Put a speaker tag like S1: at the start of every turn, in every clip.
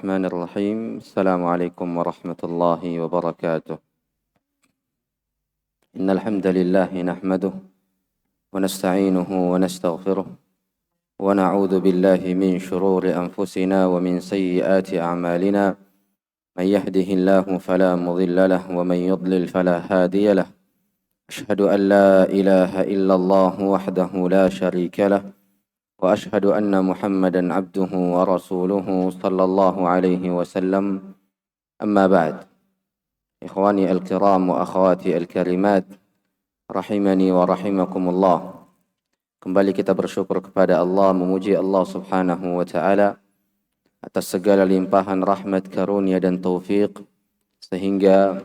S1: الرحمن الرحيم. السلام عليكم ورحمة الله وبركاته. إن الحمد لله نحمده ونستعينه ونستغفره ونعوذ بالله من شرور أنفسنا ومن سيئات أعمالنا. من يهده الله فلا مضل له ومن يضلل فلا هادي له. أشهد أن لا إله إلا الله وحده لا شريك له وأشهد أن محمدا عبده ورسوله صلى الله عليه وسلم. أما بعد، إخواني الكرام وأخواتي الكريمات, rahimani wa rahimakumullah. Kembali kita bersyukur kepada Allah, memuji Allah subhanahu wa ta'ala atas segala limpahan rahmat, karunia dan taufik, sehingga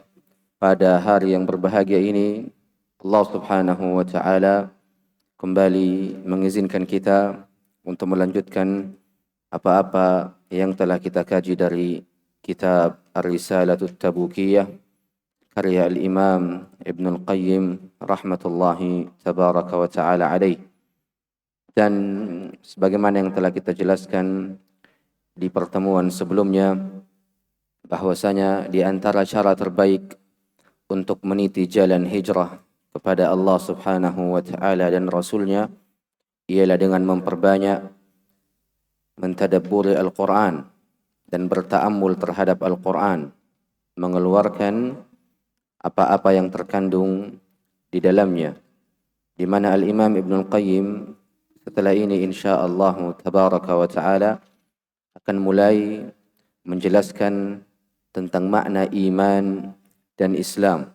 S1: pada hari yang berbahagia ini Allah subhanahu wa ta'ala kembali mengizinkan kita untuk melanjutkan apa-apa yang telah kita kaji dari kitab Ar-Risalatut Tabukiyah karya Al-Imam Ibn Al-Qayyim rahmatullahi tabaraka wa ta'ala alaih. Dan sebagaimana yang telah kita jelaskan di pertemuan sebelumnya, bahwasanya di antara cara terbaik untuk meniti jalan hijrah kepada Allah subhanahu wa ta'ala dan Rasulnya ialah dengan memperbanyak mentadabburi Al-Quran dan berta'ammul terhadap Al-Quran, mengeluarkan apa-apa yang terkandung di dalamnya, di mana Al-Imam Ibn Al-Qayyim setelah ini insyaallah tabaraka wa ta'ala akan mulai menjelaskan tentang makna iman dan Islam,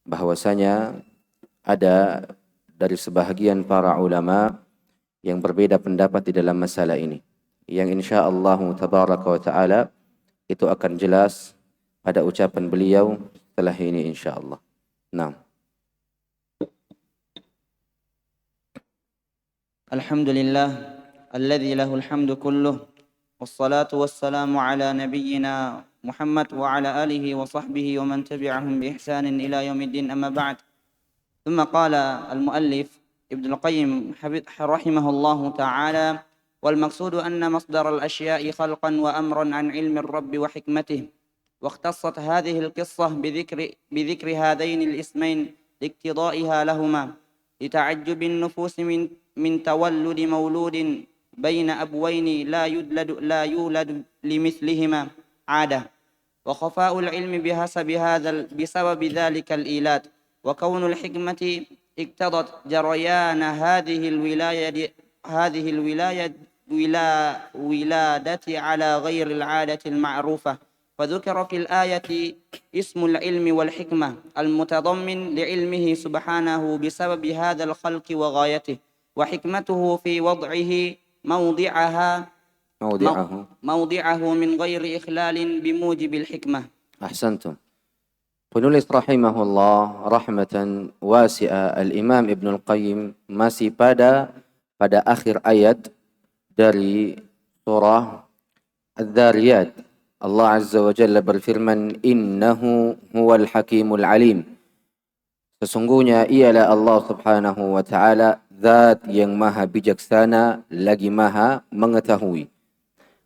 S1: bahwasanya ada dari sebahagian para ulama yang berbeda pendapat di dalam masalah ini, yang insyaallah tabaraka wa ta'ala itu akan jelas pada ucapan beliau setelah ini insyaallah. Naam.
S2: Alhamdulillah alladzi lahul hamdu kulluh wassalatu wassalamu ala nabiyyina Muhammad wa ala alihi wa sahbihi wa man tabi'ahum bi ihsanin ila yaumiddin, amma ba'd. Thumma qala al-muallif Ibn Al-Qayyim rahimahullahu ta'ala: wal maqsudu anna masdar al-asya'i khalqan wa amran an ilmi ar-rabb wa hikmatihi. واختصت هذه القصة بذكر هذين الاسمين لاقتضائها لهما لتعجب النفوس من تولد مولود بين أبوين لا يولد لمثلهما عادة، وخفاء العلم بسبب ذلك الإيلاد، وكون الحكمة اقتضت جريان هذه الولادة على غير العادة المعروفة. فذكر في الآية اسم العلم والحكمة المتضمن لعلمه سبحانه بسبب هذا الخلق وغايته، وحكمته في وضعه موضعه من غير إخلال بموجب الحكمة.
S1: أحسنتم. Penulis rahimahullah rahmatan wasi'ah Al-Imam Ibn Al-Qayyim masih pada akhir ayat dari surah Adz-Dzariyat. Allah Azza wa Jalla berfirman, innahu huwal hakimul alim. Sesungguhnya ialah Allah subhanahu wa ta'ala zat yang maha bijaksana lagi maha mengetahui.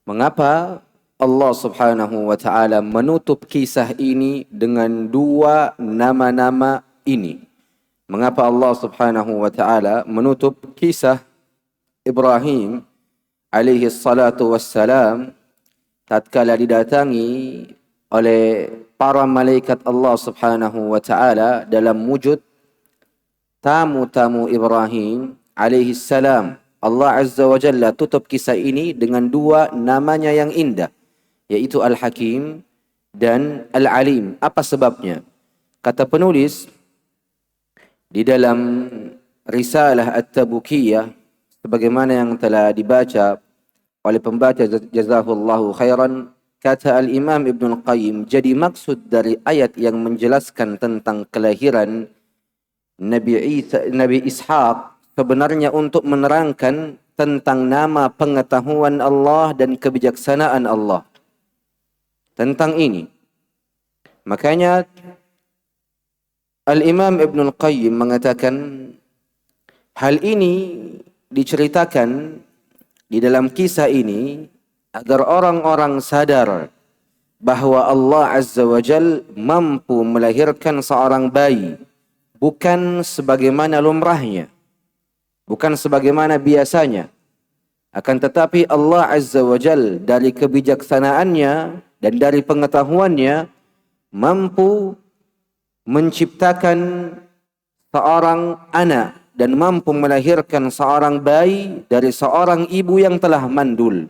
S1: Mengapa Allah subhanahu wa ta'ala menutup kisah ini dengan dua nama-nama ini? Mengapa Allah subhanahu wa ta'ala menutup kisah Ibrahim alaihi salatu wassalam tatkala didatangi oleh para malaikat Allah subhanahu wa ta'ala dalam wujud tamu-tamu Ibrahim alaihi salam? Allah Azza wa Jalla tutup kisah ini dengan dua namanya yang indah, yaitu Al-Hakim dan Al-Alim. Apa sebabnya? Kata penulis di dalam Risalah At-Tabukiyah, sebagaimana yang telah dibaca oleh pembaca jazahullahu khairan, kata Al-Imam Ibn Al-Qayyim, jadi maksud dari ayat yang menjelaskan tentang kelahiran Nabi Ishaq sebenarnya untuk menerangkan tentang nama pengetahuan Allah dan kebijaksanaan Allah tentang ini. Makanya Al-Imam Ibn Al-Qayyim mengatakan hal ini diceritakan di dalam kisah ini agar orang-orang sadar bahwa Allah Azza wa Jal mampu melahirkan seorang bayi bukan sebagaimana lumrahnya, bukan sebagaimana biasanya, akan tetapi Allah Azza wa Jal dari kebijaksanaannya dan dari pengetahuannya mampu menciptakan seorang anak dan mampu melahirkan seorang bayi dari seorang ibu yang telah mandul.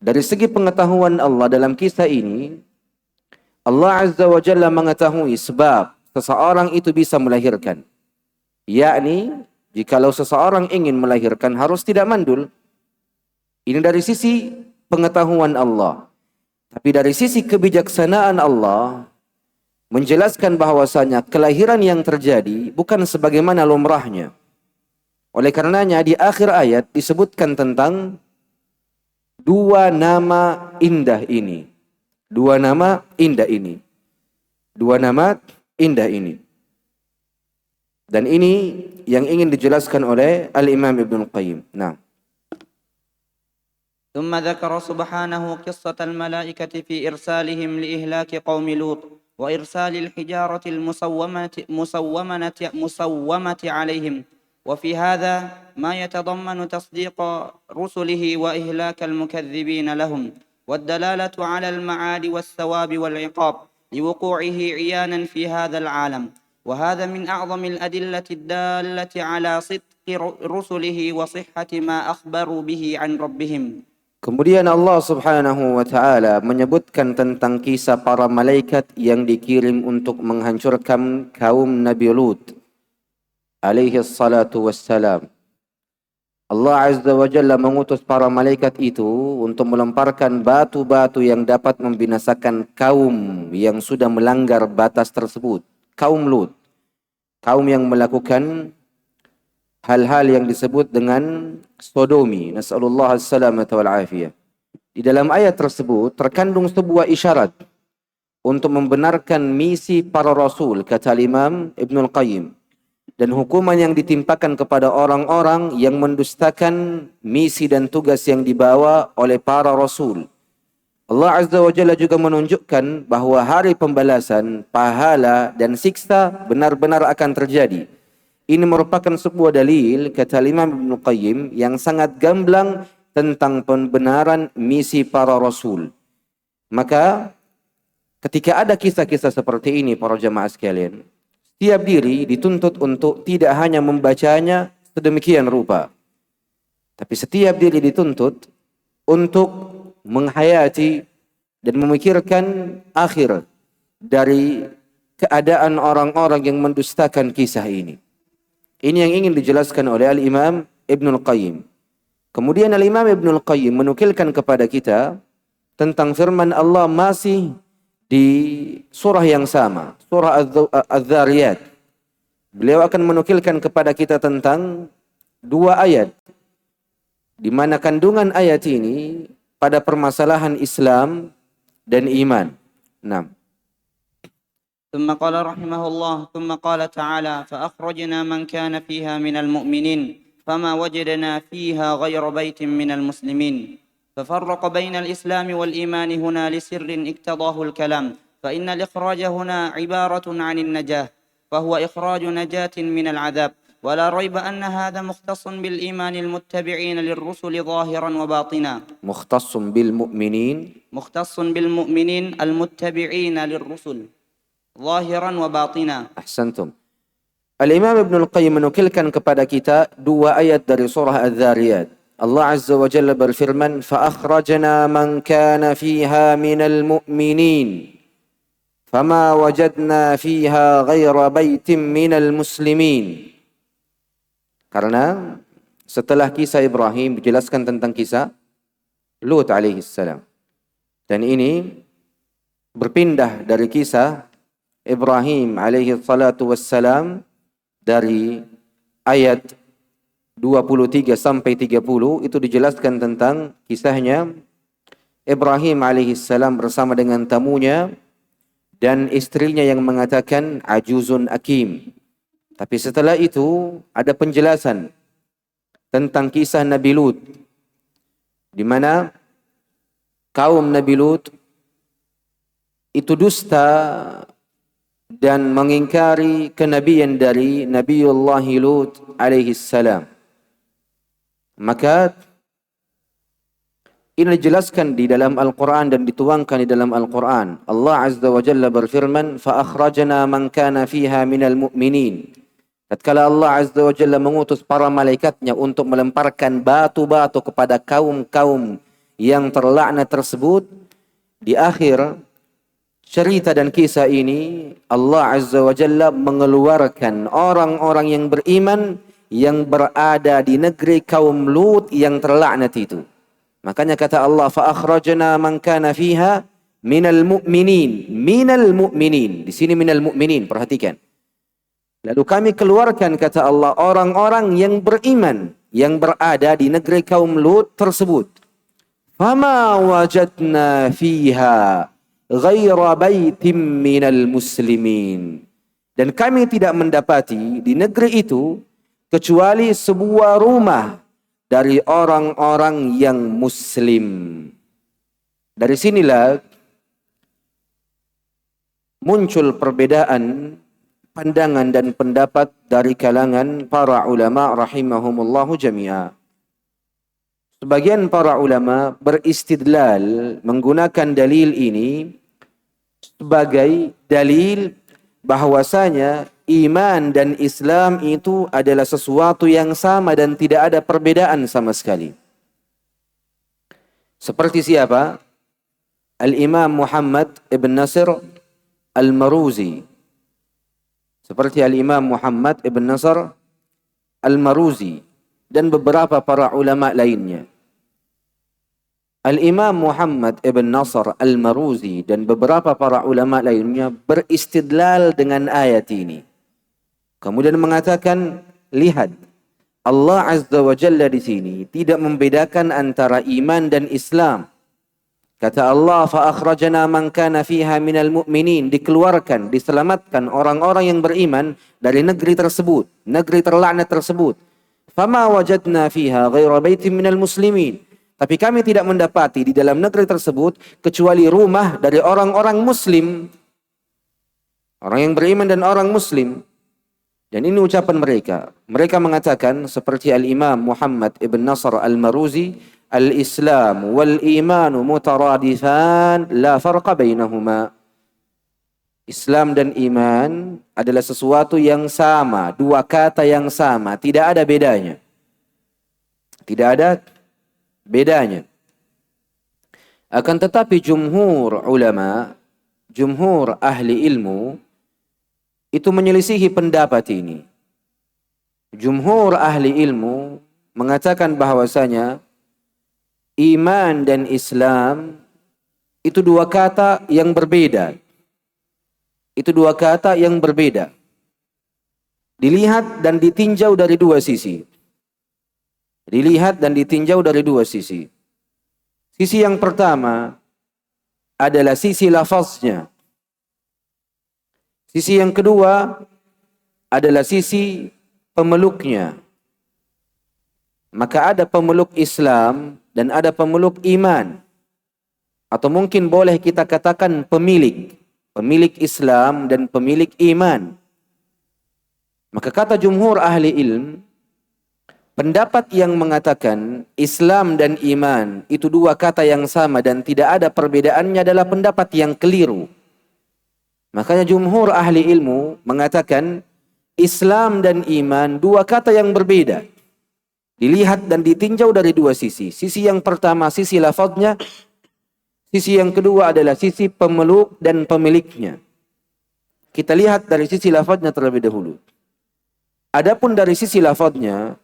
S1: Dari segi pengetahuan Allah dalam kisah ini, Allah Azza wa Jalla mengetahui sebab seseorang itu bisa melahirkan. Yakni, jikalau seseorang ingin melahirkan harus tidak mandul. Ini dari sisi pengetahuan Allah. Tapi dari sisi kebijaksanaan Allah, menjelaskan bahwasanya kelahiran yang terjadi bukan sebagaimana lumrahnya. Oleh karenanya di akhir ayat disebutkan tentang dua nama indah ini. Dua nama indah ini. Dua nama indah ini. Dan ini yang ingin dijelaskan oleh Al-Imam Ibn Qayyim. Nah.
S2: ثم ذكر سبحانه قصة الملائكة في إرسالهم لإهلاك قوم لوط وإرسال الحجارة المسومة عليهم. وفي هذا ما يتضمن تصديق رسله وإهلاك المكذبين لهم والدلالة على المعاد والثواب والعقاب لوقوعه عيانا في هذا العالم. وهذا من أعظم الأدلة الدالة على صدق رسله وصحة ما أخبروا به عن ربهم.
S1: Kemudian Allah Subhanahu wa Ta'ala menyebutkan tentang kisah para malaikat yang dikirim untuk menghancurkan kaum Nabi Lut alaihi salatu wassalam. Allah Azza wa Jalla mengutus para malaikat itu untuk melemparkan batu-batu yang dapat membinasakan kaum yang sudah melanggar batas tersebut. Kaum Lut. Kaum yang melakukan hal-hal yang disebut dengan sodomi. Nas'alullah as-salamata wal afiyah. Di dalam ayat tersebut terkandung sebuah isyarat untuk membenarkan misi para rasul, kata Imam Ibnul Qayyim, dan hukuman yang ditimpakan kepada orang-orang yang mendustakan misi dan tugas yang dibawa oleh para rasul. Allah Azza wa Jalla juga menunjukkan bahwa hari pembalasan, pahala dan siksa benar-benar akan terjadi. Ini merupakan sebuah dalil, kata Imam Ibn Qayyim, yang sangat gamblang tentang pembenaran misi para rasul. Maka ketika ada kisah-kisah seperti ini para jamaah sekalian, setiap diri dituntut untuk tidak hanya membacanya sedemikian rupa, tapi setiap diri dituntut untuk menghayati dan memikirkan akhir dari keadaan orang-orang yang mendustakan kisah ini. Ini yang ingin dijelaskan oleh Al-Imam Ibnul Qayyim. Kemudian Al-Imam Ibnul Qayyim menukilkan kepada kita tentang firman Allah masih di surah yang sama, surah Az-Zariyat. Beliau akan menukilkan kepada kita tentang dua ayat, di mana kandungan ayat ini pada permasalahan Islam dan iman. 6.
S2: ثم قال رحمه الله ثم قال تعالى فأخرجنا من كان فيها من المؤمنين فما وجدنا فيها غير بيت من المسلمين ففرق بين الإسلام والإيمان هنا لسر اقتضاه الكلام فإن الإخراج هنا عبارة عن النجاة فهو إخراج نجاة من العذاب ولا ريب أن هذا مختص بالإيمان المتبعين للرسل ظاهرا وباطنا
S1: مختص بالمؤمنين
S2: المتبعين للرسل ظاهرا وباطنا.
S1: Ahsantum. Al-Imam Ibnul Qayyim menukilkan kepada kita dua ayat dari surah Az-Zariyat. Allah Azza wa Jalla berfirman, فَأَخْرَجْنَا مَنْ كَانَ فِيهَا مِنَ الْمُؤْمِنِينَ فَمَا وَجَدْنَا فِيهَا غَيْرَ بَيْتٍ مِنَ الْمُسْلِمِينَ. Karena setelah kisah Ibrahim dijelaskan tentang kisah Lut alaihi salam. Dan ini berpindah dari kisah Ibrahim alaihi salatu wassalam dari ayat 23 sampai 30 itu dijelaskan tentang kisahnya Ibrahim alaihi salam bersama dengan tamunya dan istrinya yang mengatakan ajuzun akim. Tapi setelah itu ada penjelasan tentang kisah Nabi Lut di mana kaum Nabi Lut itu dusta dan mengingkari kenabian dari Nabiullah Lut alaihi salam. Maka ini dijelaskan di dalam Al-Quran dan dituangkan di dalam Al-Quran. Allah Azza wa Jalla berfirman, فَأَخْرَجْنَا مَنْ كَانَ فِيهَا مِنَ الْمُؤْمِنِينَ. Tatkala Allah Azza wa Jalla mengutus para malaikatnya untuk melemparkan batu-batu kepada kaum-kaum yang terlaknat tersebut, di akhir cerita dan kisah ini Allah Azza wa Jalla mengeluarkan orang-orang yang beriman yang berada di negeri kaum Lut yang terlaknat itu. Makanya kata Allah, فَأَخْرَجْنَا مَنْ كَانَ فِيهَا مِنَ الْمُؤْمِنِينَ. Minal mu'minin. Di sini minal mu'minin, perhatikan. Lalu kami keluarkan, kata Allah, orang-orang yang beriman yang berada di negeri kaum Lut tersebut. فَمَا وَجَدْنَا فِيهَا غَيْرَ بَيْتٍ مِّنَ الْمُسْلِمِينَ. Dan kami tidak mendapati di negeri itu kecuali sebuah rumah dari orang-orang yang muslim. Dari sinilah muncul perbedaan pandangan dan pendapat dari kalangan para ulama rahimahumullahu jami'a. Sebagian para ulama beristidlal menggunakan dalil ini sebagai dalil bahwasanya iman dan Islam itu adalah sesuatu yang sama dan tidak ada perbedaan sama sekali. Seperti siapa? Al-Imam Muhammad ibn Nasr al-Maruzi. Seperti Al-Imam Muhammad ibn Nasr al-Maruzi dan beberapa para ulama lainnya. Al-Imam Muhammad ibn Nasr al-Maruzi dan beberapa para ulama lainnya beristidlal dengan ayat ini. Kemudian mengatakan, lihat, Allah Azza wa Jalla di sini tidak membedakan antara iman dan Islam. Kata Allah, فَأَخْرَجَنَا مَنْ كَانَ فِيهَا مِنَ الْمُؤْمِنِينَ. Dikeluarkan, diselamatkan orang-orang yang beriman dari negeri tersebut, negeri terlaknat tersebut. فَمَا وَجَدْنَا فِيهَا غَيْرَ بَيْتٍ مِنَ الْمُسْلِمِينَ. Tapi kami tidak mendapati di dalam negeri tersebut kecuali rumah dari orang-orang muslim. Orang yang beriman dan orang muslim. Dan ini ucapan mereka. Mereka mengatakan seperti Al-Imam Muhammad ibn Nasr al-Maruzi, Al-Islam wal-imanu mutaradifan la farqa bainahuma. Islam dan iman adalah sesuatu yang sama, dua kata yang sama, tidak ada bedanya. Tidak ada bedanya. Akan tetapi jumhur ulama, jumhur ahli ilmu itu menyelisihi pendapat ini. Jumhur ahli ilmu mengatakan bahwasanya iman dan Islam itu dua kata yang berbeda. Itu dua kata yang berbeda. Dilihat dan ditinjau dari dua sisi. Dilihat dan ditinjau dari dua sisi. Sisi yang pertama adalah sisi lafaznya. Sisi yang kedua adalah sisi pemeluknya. Maka ada pemeluk Islam dan ada pemeluk iman. Atau mungkin boleh kita katakan pemilik. Pemilik Islam dan pemilik iman. Maka kata jumhur ahli ilm, pendapat yang mengatakan Islam dan iman itu dua kata yang sama dan tidak ada perbedaannya adalah pendapat yang keliru. Makanya jumhur ahli ilmu mengatakan Islam dan iman dua kata yang berbeda. Dilihat dan ditinjau dari dua sisi. Sisi yang pertama sisi lafaznya, sisi yang kedua adalah sisi pemeluk dan pemiliknya. Kita lihat dari sisi lafaznya terlebih dahulu. Adapun dari sisi lafaznya,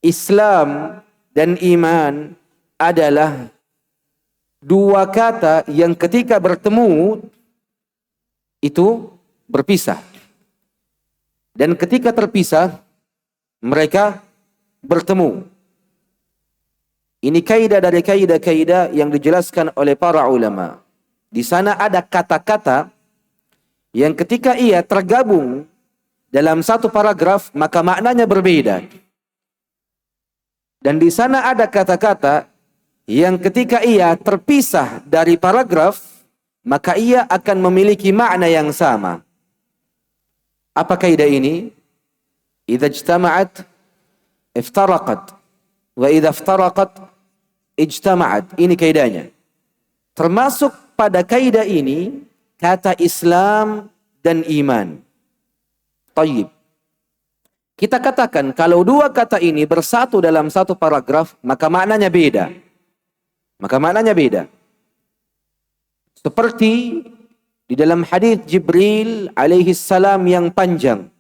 S1: Islam dan iman adalah dua kata yang ketika bertemu itu berpisah. Dan ketika terpisah, mereka bertemu. Ini kaidah dari kaidah-kaidah yang dijelaskan oleh para ulama. Di sana ada kata-kata yang ketika ia tergabung dalam satu paragraf, maka maknanya berbeda. Dan di sana ada kata-kata yang ketika ia terpisah dari paragraf, maka ia akan memiliki makna yang sama. Apa kaidah ini? Idza ijtama'at iftaraqat wa idza iftaraqat ijtama'at. Ini kaidahnya. Termasuk pada kaidah ini kata Islam dan iman. Tayyib. Kita katakan kalau dua kata ini bersatu dalam satu paragraf, maka maknanya beda. Seperti di dalam hadis Jibril alaihi salam yang panjang.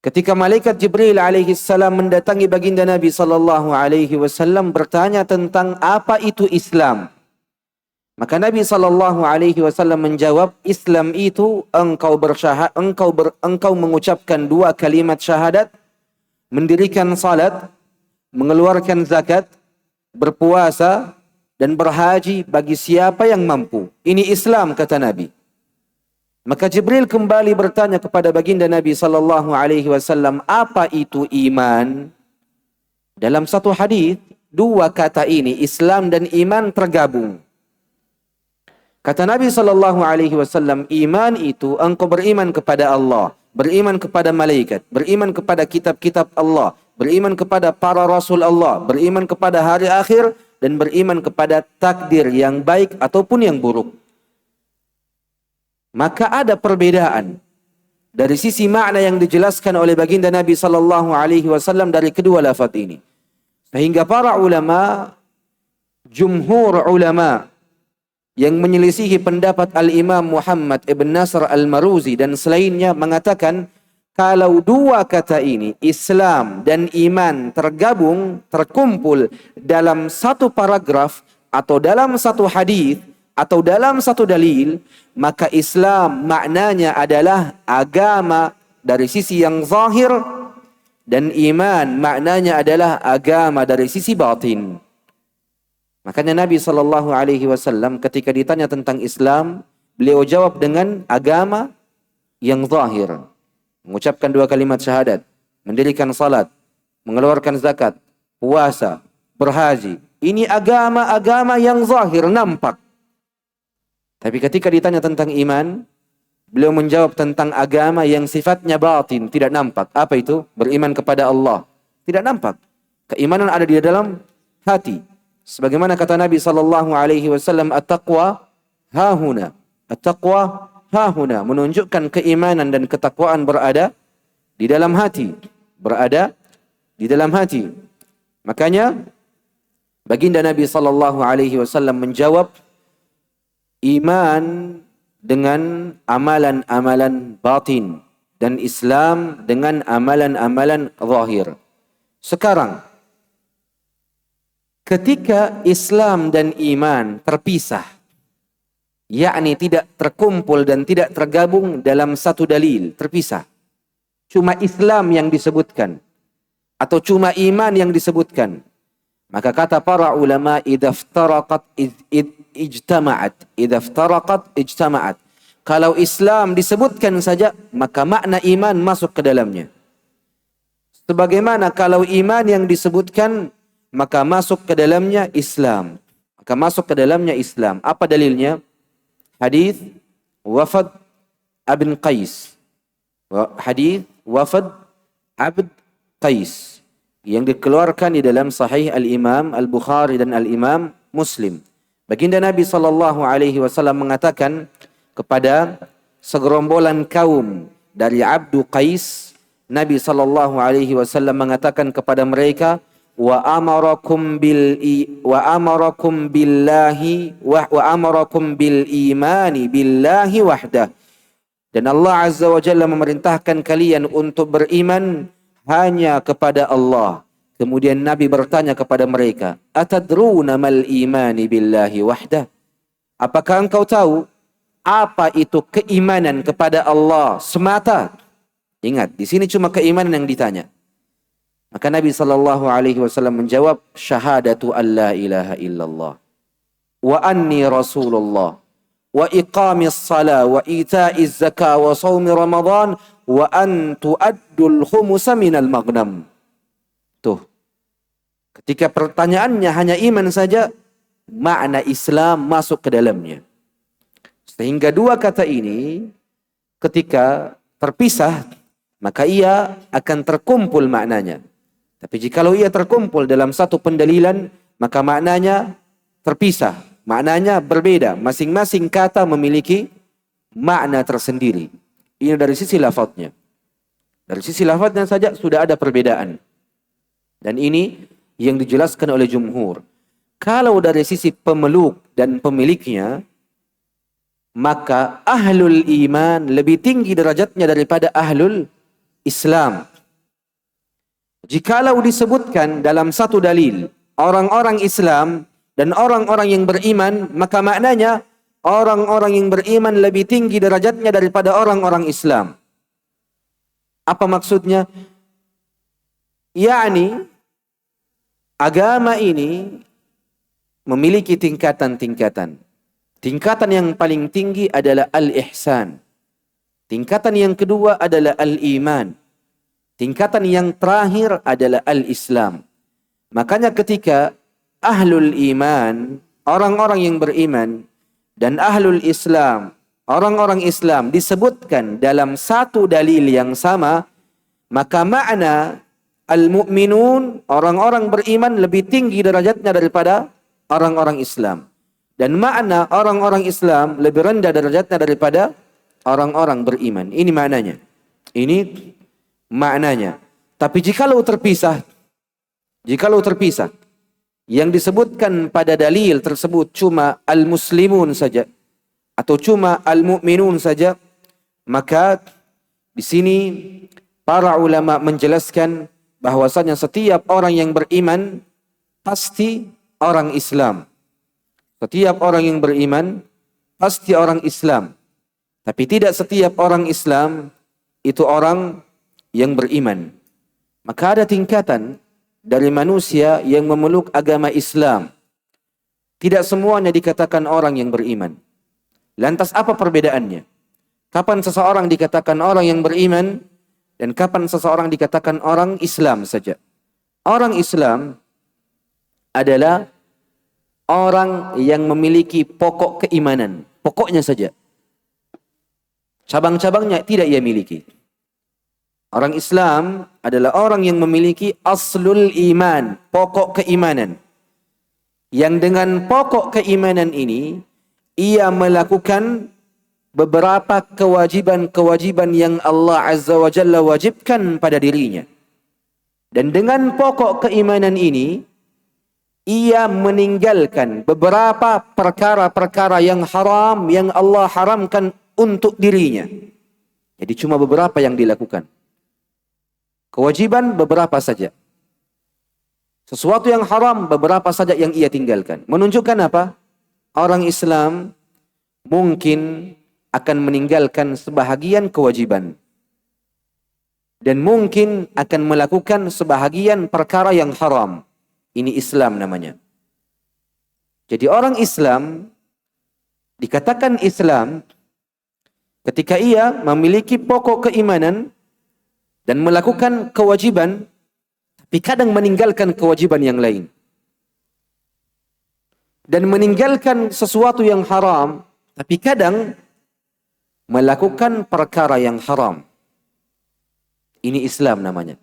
S1: Ketika malaikat Jibril alaihi salam mendatangi baginda Nabi sallallahu alaihi wasallam bertanya tentang apa itu Islam. Maka Nabi sallallahu alaihi wasallam menjawab, Islam itu engkau mengucapkan dua kalimat syahadat, mendirikan salat, mengeluarkan zakat, berpuasa dan berhaji bagi siapa yang mampu. Ini Islam, kata Nabi. Maka Jibril kembali bertanya kepada baginda Nabi sallallahu alaihi wasallam, apa itu iman? Dalam satu hadis, dua kata ini Islam dan iman tergabung. Kata Nabi sallallahu alaihi wasallam, iman itu engkau beriman kepada Allah, beriman kepada malaikat, beriman kepada kitab-kitab Allah, beriman kepada para rasul Allah, beriman kepada hari akhir, dan beriman kepada takdir yang baik ataupun yang buruk. Maka ada perbedaan dari sisi makna yang dijelaskan oleh baginda Nabi sallallahu alaihi wasallam dari kedua lafaz ini. Sehingga para ulama, jumhur ulama yang menyelisihi pendapat Al-Imam Muhammad ibn Nasr Al-Maruzi dan selainnya mengatakan kalau dua kata ini Islam dan iman tergabung, terkumpul dalam satu paragraf atau dalam satu hadis atau dalam satu dalil, maka Islam maknanya adalah agama dari sisi yang zahir dan iman maknanya adalah agama dari sisi batin. Makanya Nabi sallallahu alaihi wasallam ketika ditanya tentang Islam, beliau jawab dengan agama yang zahir. Mengucapkan dua kalimat syahadat, mendirikan salat, mengeluarkan zakat, puasa, berhaji. Ini agama-agama yang zahir, nampak. Tapi ketika ditanya tentang iman, beliau menjawab tentang agama yang sifatnya batin, tidak nampak. Apa itu? Beriman kepada Allah. Tidak nampak. Keimanan ada di dalam hati. Sebagaimana kata Nabi sallallahu alaihi wasallam, at-taqwa hahuna. At-taqwa hahuna, menunjukkan keimanan dan ketakwaan berada di dalam hati. Berada di dalam hati. Makanya baginda Nabi sallallahu alaihi wasallam menjawab, iman dengan amalan-amalan batin dan Islam dengan amalan-amalan zahir. Sekarang ketika Islam dan iman terpisah, yakni tidak terkumpul dan tidak tergabung dalam satu dalil, terpisah. Cuma Islam yang disebutkan atau cuma iman yang disebutkan. Maka kata para ulama, idza iftaraqat ijtama'at. Kalau Islam disebutkan saja, maka makna iman masuk ke dalamnya. Sebagaimana kalau iman yang disebutkan, maka masuk ke dalamnya Islam. Apa dalilnya? Hadis wafad Abd Qais. Hadis wafad Abd Qais yang dikeluarkan di dalam Sahih Al-Imam Al-Bukhari dan Al-Imam Muslim. Baginda Nabi sallallahu alaihi wasallam mengatakan kepada segerombolan kaum dari Abd Qais, Nabi sallallahu alaihi wasallam mengatakan kepada mereka, wa amarakum bil imani billahi wahdah. Dan Allah Azza wa Jalla memerintahkan kalian untuk beriman hanya kepada Allah. Kemudian Nabi bertanya kepada mereka, atadruna mal imani billahi wahdah? Apakah engkau tahu apa itu keimanan kepada Allah semata? Ingat, di sini cuma keimanan yang ditanya. Maka Nabi sallallahu alaihi wasallam menjawab, syahadatu an la ilaha illallah wa anni rasulullah wa iqamis salah wa ita'iz zakah wa shaumi ramadan wa an tu'addul khumusa minal maghnam. Tuh. Ketika pertanyaannya hanya iman saja, makna Islam masuk ke dalamnya. Sehingga dua kata ini ketika terpisah, maka ia akan terkumpul maknanya. Tapi jikalau ia terkumpul dalam satu pendalilan, maka maknanya terpisah, maknanya berbeda. Masing-masing kata memiliki makna tersendiri. Ini dari sisi lafadznya. Dari sisi lafadznya saja sudah ada perbedaan. Dan ini yang dijelaskan oleh jumhur. Kalau dari sisi pemeluk dan pemiliknya, maka ahlul iman lebih tinggi derajatnya daripada ahlul Islam. Jikalau disebutkan dalam satu dalil orang-orang Islam dan orang-orang yang beriman, maka maknanya orang-orang yang beriman lebih tinggi derajatnya daripada orang-orang Islam. Apa maksudnya? Yakni agama ini memiliki tingkatan-tingkatan. Tingkatan yang paling tinggi adalah al-ihsan. Tingkatan yang kedua adalah al-iman. Tingkatan yang terakhir adalah al-Islam. Makanya ketika ahlul iman, orang-orang yang beriman, dan ahlul Islam, orang-orang Islam disebutkan dalam satu dalil yang sama, maka makna al-mu'minun, orang-orang beriman lebih tinggi derajatnya daripada orang-orang Islam. Dan makna orang-orang Islam lebih rendah derajatnya daripada orang-orang beriman. Ini maknanya. Ini maknanya. Tapi jikalau terpisah, yang disebutkan pada dalil tersebut cuma al-muslimun saja atau cuma al-mu'minun saja, maka di sini para ulama menjelaskan bahwasanya setiap orang yang beriman pasti orang Islam. Setiap orang yang beriman pasti orang Islam. Tapi tidak setiap orang Islam itu orang yang beriman. Maka ada tingkatan dari manusia yang memeluk agama Islam. Tidak semuanya dikatakan orang yang beriman. Lantas apa perbedaannya? Kapan seseorang dikatakan orang yang beriman dan kapan seseorang dikatakan orang Islam saja? Orang Islam adalah orang yang memiliki pokok keimanan. Pokoknya saja. Cabang-cabangnya tidak ia miliki. Orang Islam adalah orang yang memiliki aslul iman, pokok keimanan. Yang dengan pokok keimanan ini, ia melakukan beberapa kewajiban-kewajiban yang Allah Azza wa Jalla wajibkan pada dirinya. Dan dengan pokok keimanan ini, ia meninggalkan beberapa perkara-perkara yang haram yang Allah haramkan untuk dirinya. Jadi cuma beberapa yang dilakukan. Kewajiban beberapa saja. Sesuatu yang haram beberapa saja yang ia tinggalkan. Menunjukkan apa? Orang Islam mungkin akan meninggalkan sebahagian kewajiban. Dan mungkin akan melakukan sebahagian perkara yang haram. Ini Islam namanya. Jadi orang Islam dikatakan Islam ketika ia memiliki pokok keimanan dan melakukan kewajiban, tapi kadang meninggalkan kewajiban yang lain. Dan meninggalkan sesuatu yang haram, tapi kadang melakukan perkara yang haram. Ini Islam namanya.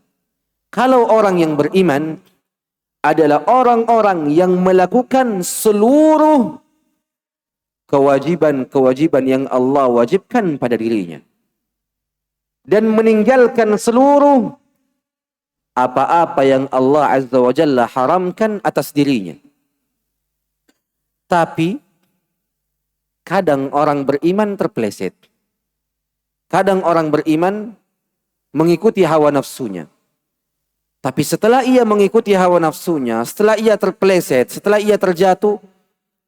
S1: Kalau orang yang beriman adalah orang-orang yang melakukan seluruh kewajiban-kewajiban yang Allah wajibkan pada dirinya. Dan meninggalkan seluruh apa-apa yang Allah Azza wa Jalla haramkan atas dirinya. Tapi kadang orang beriman terpeleset. Kadang orang beriman mengikuti hawa nafsunya. Tapi setelah ia mengikuti hawa nafsunya, setelah ia terpeleset, setelah ia terjatuh,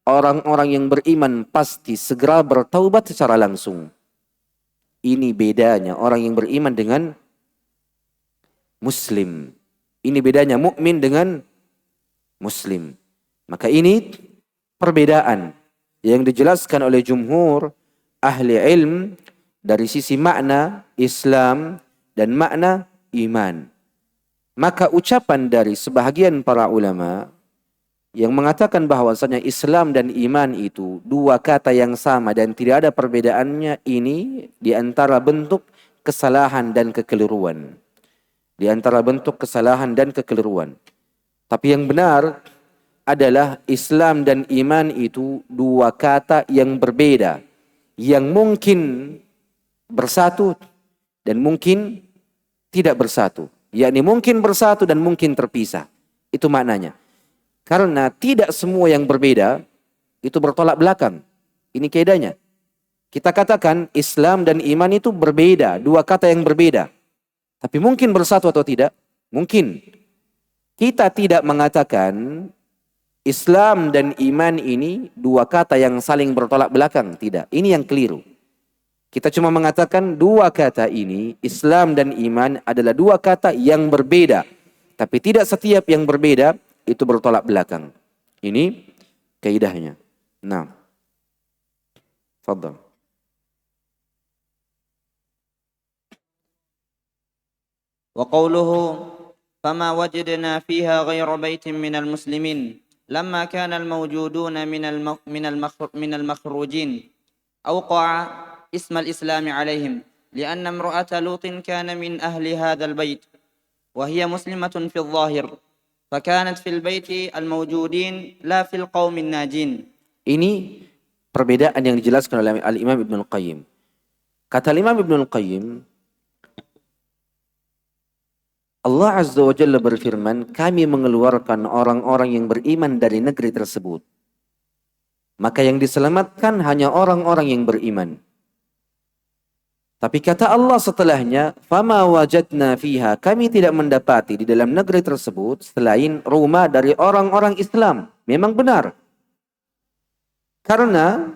S1: orang-orang yang beriman pasti segera bertaubat secara langsung. Ini bedanya orang yang beriman dengan Muslim. Ini bedanya mukmin dengan Muslim. Maka ini perbedaan yang dijelaskan oleh jumhur ahli ilm dari sisi makna Islam dan makna iman. Maka ucapan dari sebahagian para ulama yang mengatakan bahwasanya Islam dan iman itu dua kata yang sama dan tidak ada perbedaannya, ini di antara bentuk kesalahan dan kekeliruan. Di antara bentuk kesalahan dan kekeliruan. Tapi yang benar adalah Islam dan iman itu dua kata yang berbeda, yang mungkin bersatu dan mungkin tidak bersatu. Yakni mungkin bersatu dan mungkin terpisah. Itu maknanya. Karena tidak semua yang berbeda itu bertolak belakang. Ini kaidahnya. Kita katakan Islam dan iman itu berbeda, dua kata yang berbeda. Tapi mungkin bersatu atau tidak? Mungkin. Kita tidak mengatakan Islam dan iman ini dua kata yang saling bertolak belakang. Tidak. Ini yang keliru. Kita cuma mengatakan dua kata ini, Islam dan iman adalah dua kata yang berbeda. Tapi tidak setiap yang berbeda itu bertolak belakang. Ini kaidahnya. Nah. Fadhal.
S2: Wa qawluhu fama wajadna fiha ghayra baitin minal muslimin lamma kana al-mawjuduna minal makhrujin awqa'a اسم الإسلام عليهم لأن امرأة لوط كان من أهل هذا البيت وهي مسلمة في الظاهر فكانت في البيت الموجودين لا في القوم الناجين.
S1: Ini perbedaan yang dijelaskan oleh Al-Imam Ibn Al-Qayyim. Kata Imam Ibn Al-Qayyim, Allah Azza wa Jalla berfirman, kami mengeluarkan orang-orang yang beriman dari negeri tersebut. Maka yang diselamatkan hanya orang-orang yang beriman. Tapi kata Allah setelahnya, fama wajadna fiha, kami tidak mendapati di dalam negeri tersebut selain rumah dari orang-orang Islam. Memang benar. Karena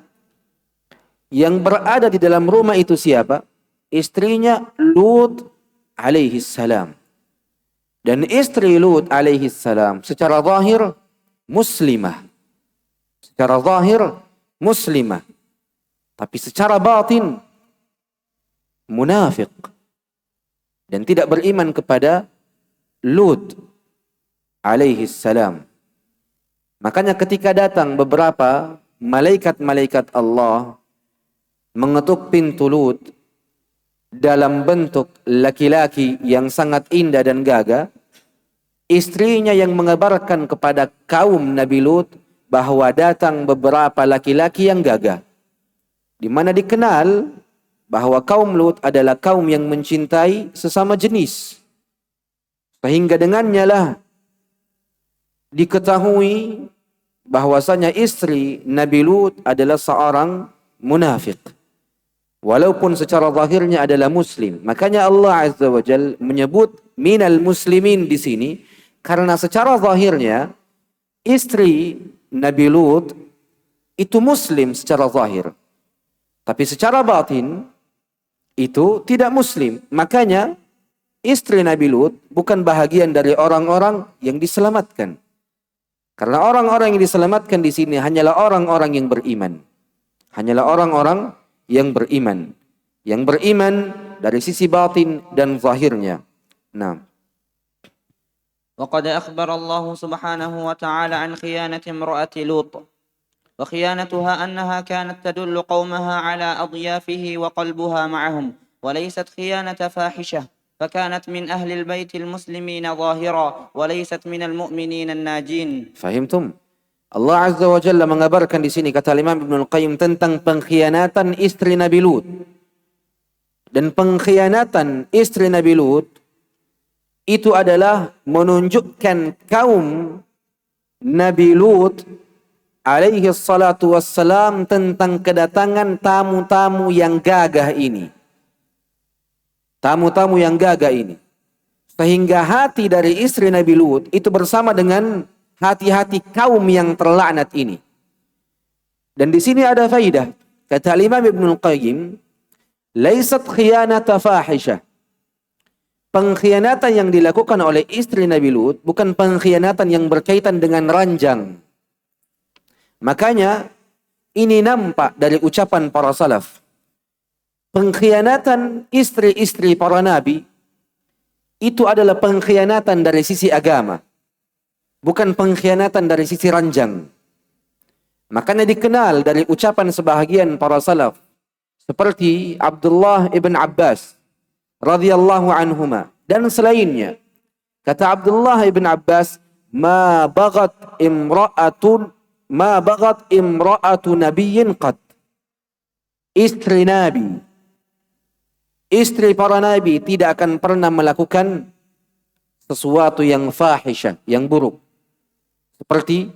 S1: yang berada di dalam rumah itu siapa? Istrinya Lut alaihi salam. Dan istri Lut alaihi salam secara zahir muslimah. Secara zahir muslimah. Tapi secara batin munafik dan tidak beriman kepada Lut alaihi salam. Makanya ketika datang beberapa malaikat-malaikat Allah mengetuk pintu Lut dalam bentuk laki-laki yang sangat indah dan gagah, istrinya yang mengabarkan kepada kaum Nabi Lut bahwa datang beberapa laki-laki yang gagah, di mana dikenal bahwa kaum Lut adalah kaum yang mencintai sesama jenis. Sehingga dengannya lah diketahui bahwasanya istri Nabi Lut adalah seorang munafik. Walaupun secara zahirnya adalah muslim. Makanya Allah Azza wa Jalla menyebut minal muslimin di sini karena secara zahirnya istri Nabi Lut itu muslim secara zahir. Tapi secara batin itu tidak muslim. Makanya istri Nabi Lut bukan bahagian dari orang-orang yang diselamatkan. Karena orang-orang yang diselamatkan di sini hanyalah orang-orang yang beriman. Hanyalah orang-orang yang beriman. Yang beriman dari sisi batin dan zahirnya. Nah.
S2: وقد أخبر الله سبحانه وتعالى عن خيانة امرأة لوط وخيانتها أنها كانت تدل قومها على أضيافه وقلبها معهم وليست خيانة فاحشة فكانت من أهل البيت المسلمين ظاهرا وليست من المؤمنين الناجين.
S1: Fahimtum? Allah Azza wa Jalla mengabarkan di sini kata Imam Ibn Al-Qayyim tentang pengkhianatan istri Nabi Lut. Dan pengkhianatan istri Nabi Lut itu adalah menunjukkan kaum Nabi Lut alaihi salatu wassalam tentang kedatangan tamu-tamu yang gagah ini. Tamu-tamu yang gagah ini. Sehingga hati dari istri Nabi Lut itu bersama dengan hati-hati kaum yang terlaknat ini. Dan di sini ada faidah. Kata Imam Ibn Al-Qayyim, laisat khiyanata fahisyah. Pengkhianatan yang dilakukan oleh istri Nabi Lut bukan pengkhianatan yang berkaitan dengan ranjang. Makanya ini nampak dari ucapan para salaf. Pengkhianatan istri-istri para nabi itu adalah pengkhianatan dari sisi agama, bukan pengkhianatan dari sisi ranjang. Makanya dikenal dari ucapan sebahagian para salaf seperti Abdullah ibn Abbas radhiyallahu anhuma dan selainnya. Kata Abdullah ibn Abbas, ma baghat imra'atu nabiyyin qad. Istri Nabi, istri para nabi tidak akan pernah melakukan sesuatu yang fahisyah, yang buruk, seperti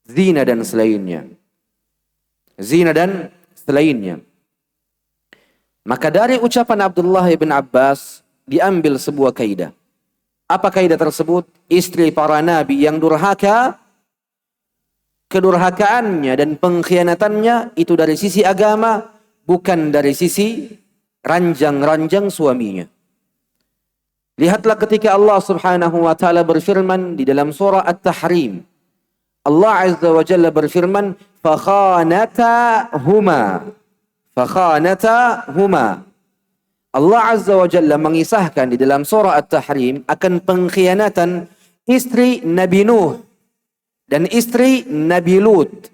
S1: zina dan selainnya. Zina dan selainnya. Maka dari ucapan Abdullah ibn Abbas diambil sebuah kaidah. Apa kaidah tersebut? Istri para nabi yang durhaka, kedurhakaannya dan pengkhianatannya itu dari sisi agama, bukan dari sisi ranjang-ranjang suaminya. Lihatlah ketika Allah Subhanahu wa taala berfirman di dalam surah At-Tahrim. Allah Azza wa Jalla berfirman, fakhanatahuma. Allah Azza wa Jalla mengisahkan di dalam surah At-Tahrim akan pengkhianatan istri Nabi Nuh dan istri Nabi Lut.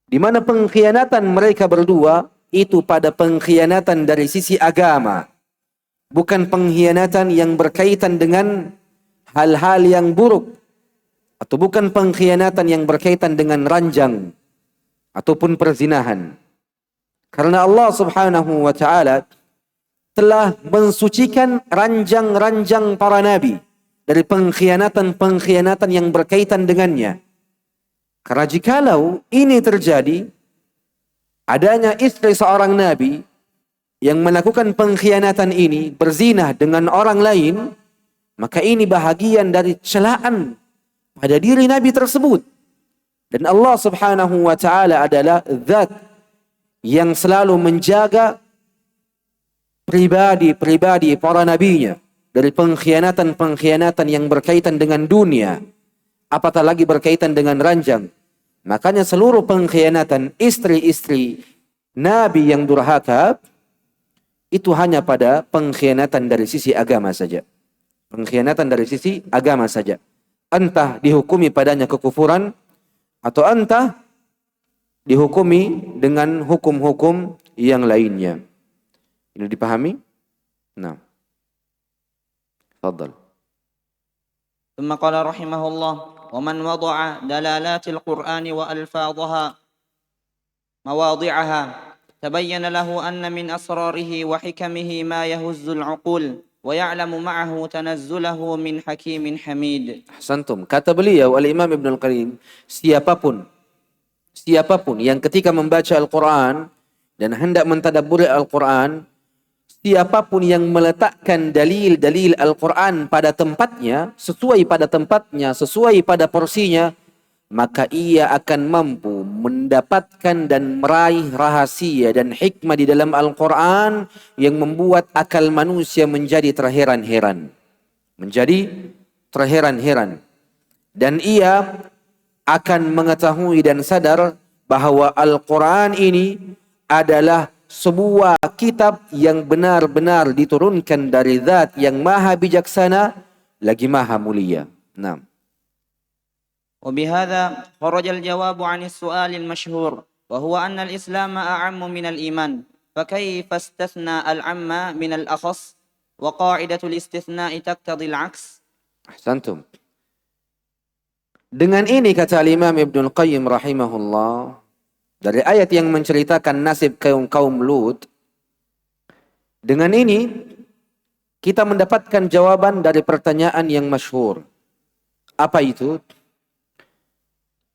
S1: Di mana pengkhianatan mereka berdua itu pada pengkhianatan dari sisi agama, bukan pengkhianatan yang berkaitan dengan hal-hal yang buruk, atau bukan pengkhianatan yang berkaitan dengan ranjang ataupun perzinahan. Karena Allah Subhanahu wa taala telah mensucikan ranjang-ranjang para nabi dari pengkhianatan-pengkhianatan yang berkaitan dengannya. Karena jikalau ini terjadi, adanya istri seorang nabi yang melakukan pengkhianatan ini, berzina dengan orang lain, maka ini bahagian dari celaan pada diri nabi tersebut. Dan Allah Subhanahu wa taala adalah zat yang selalu menjaga pribadi-pribadi para nabinya dari pengkhianatan-pengkhianatan yang berkaitan dengan dunia, apatah lagi berkaitan dengan ranjang. Makanya seluruh pengkhianatan istri-istri nabi yang durhaka itu hanya pada pengkhianatan dari sisi agama saja. Pengkhianatan dari sisi agama saja. Entah dihukumi padanya kekufuran atau entah dihukumi dengan hukum-hukum yang lainnya. Ini dipahami? Nah. Tafadhal.
S2: ثم قال رحمه الله ومن وضع دلالات القرآن وألفاظها مواضعها تبين له أن من أسراره وحكمه ما يهز العقول ويعلم معه تنزله من حكيم حميد. Ahsantum.
S1: Kata beliau Al-Imam Ibn Al-Qayyim, siapapun yang ketika membaca Al-Quran dan hendak mentadabburi Al-Quran, siapapun yang meletakkan dalil-dalil Al-Quran pada tempatnya, sesuai pada porsinya, maka ia akan mampu mendapatkan dan meraih rahasia dan hikmah di dalam Al-Quran yang membuat akal manusia menjadi terheran-heran. Dan ia akan mengetahui dan sadar bahwa Al-Quran ini adalah sebuah kitab yang benar-benar diturunkan dari zat yang maha bijaksana lagi maha mulia. Nah.
S2: وبهذا خرج الجواب عن السؤال المشهور وهو أن الإسلام أعم من الإيمان فكيف استثنى العم من الأخص وقاعدة الاستثناء تقتضي العكس.
S1: Ahsantum. Dengan ini kata Imam Ibn Al-Qayyim rahimahullah, dari ayat yang menceritakan nasib kaum Lut, dengan ini kita mendapatkan jawaban dari pertanyaan yang masyhur. Apa itu?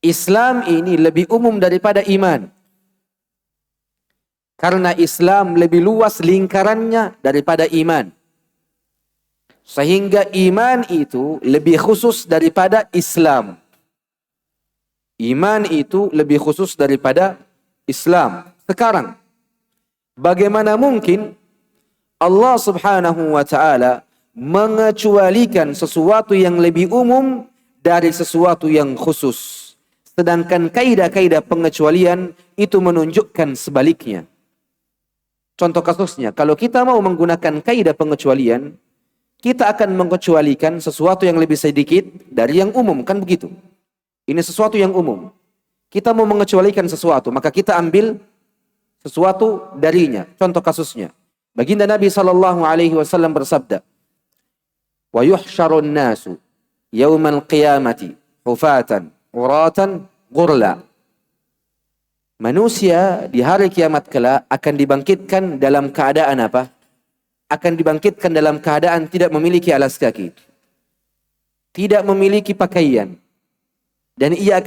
S1: Islam ini lebih umum daripada iman. Karena Islam lebih luas lingkarannya daripada iman. Sehingga iman itu lebih khusus daripada Islam. Iman itu lebih khusus daripada Islam. Sekarang, bagaimana mungkin Allah Subhanahu wa taala mengecualikan sesuatu yang lebih umum dari sesuatu yang khusus? Sedangkan kaidah-kaidah pengecualian itu menunjukkan sebaliknya. Contoh kasusnya, kalau kita mau menggunakan kaidah pengecualian,
S3: kita akan mengecualikan sesuatu yang lebih sedikit dari yang umum, kan begitu. Ini sesuatu yang umum. Kita mau mengecualikan sesuatu, maka kita ambil sesuatu darinya. Contoh kasusnya, baginda Nabi SAW bersabda, wa yuhsyarun nasu yaumal qiyamati hufatan uratan ghurla. Manusia di hari kiamat kelak akan dibangkitkan dalam keadaan apa? Akan dibangkitkan dalam keadaan tidak memiliki alas kaki, tidak memiliki pakaian, dan ia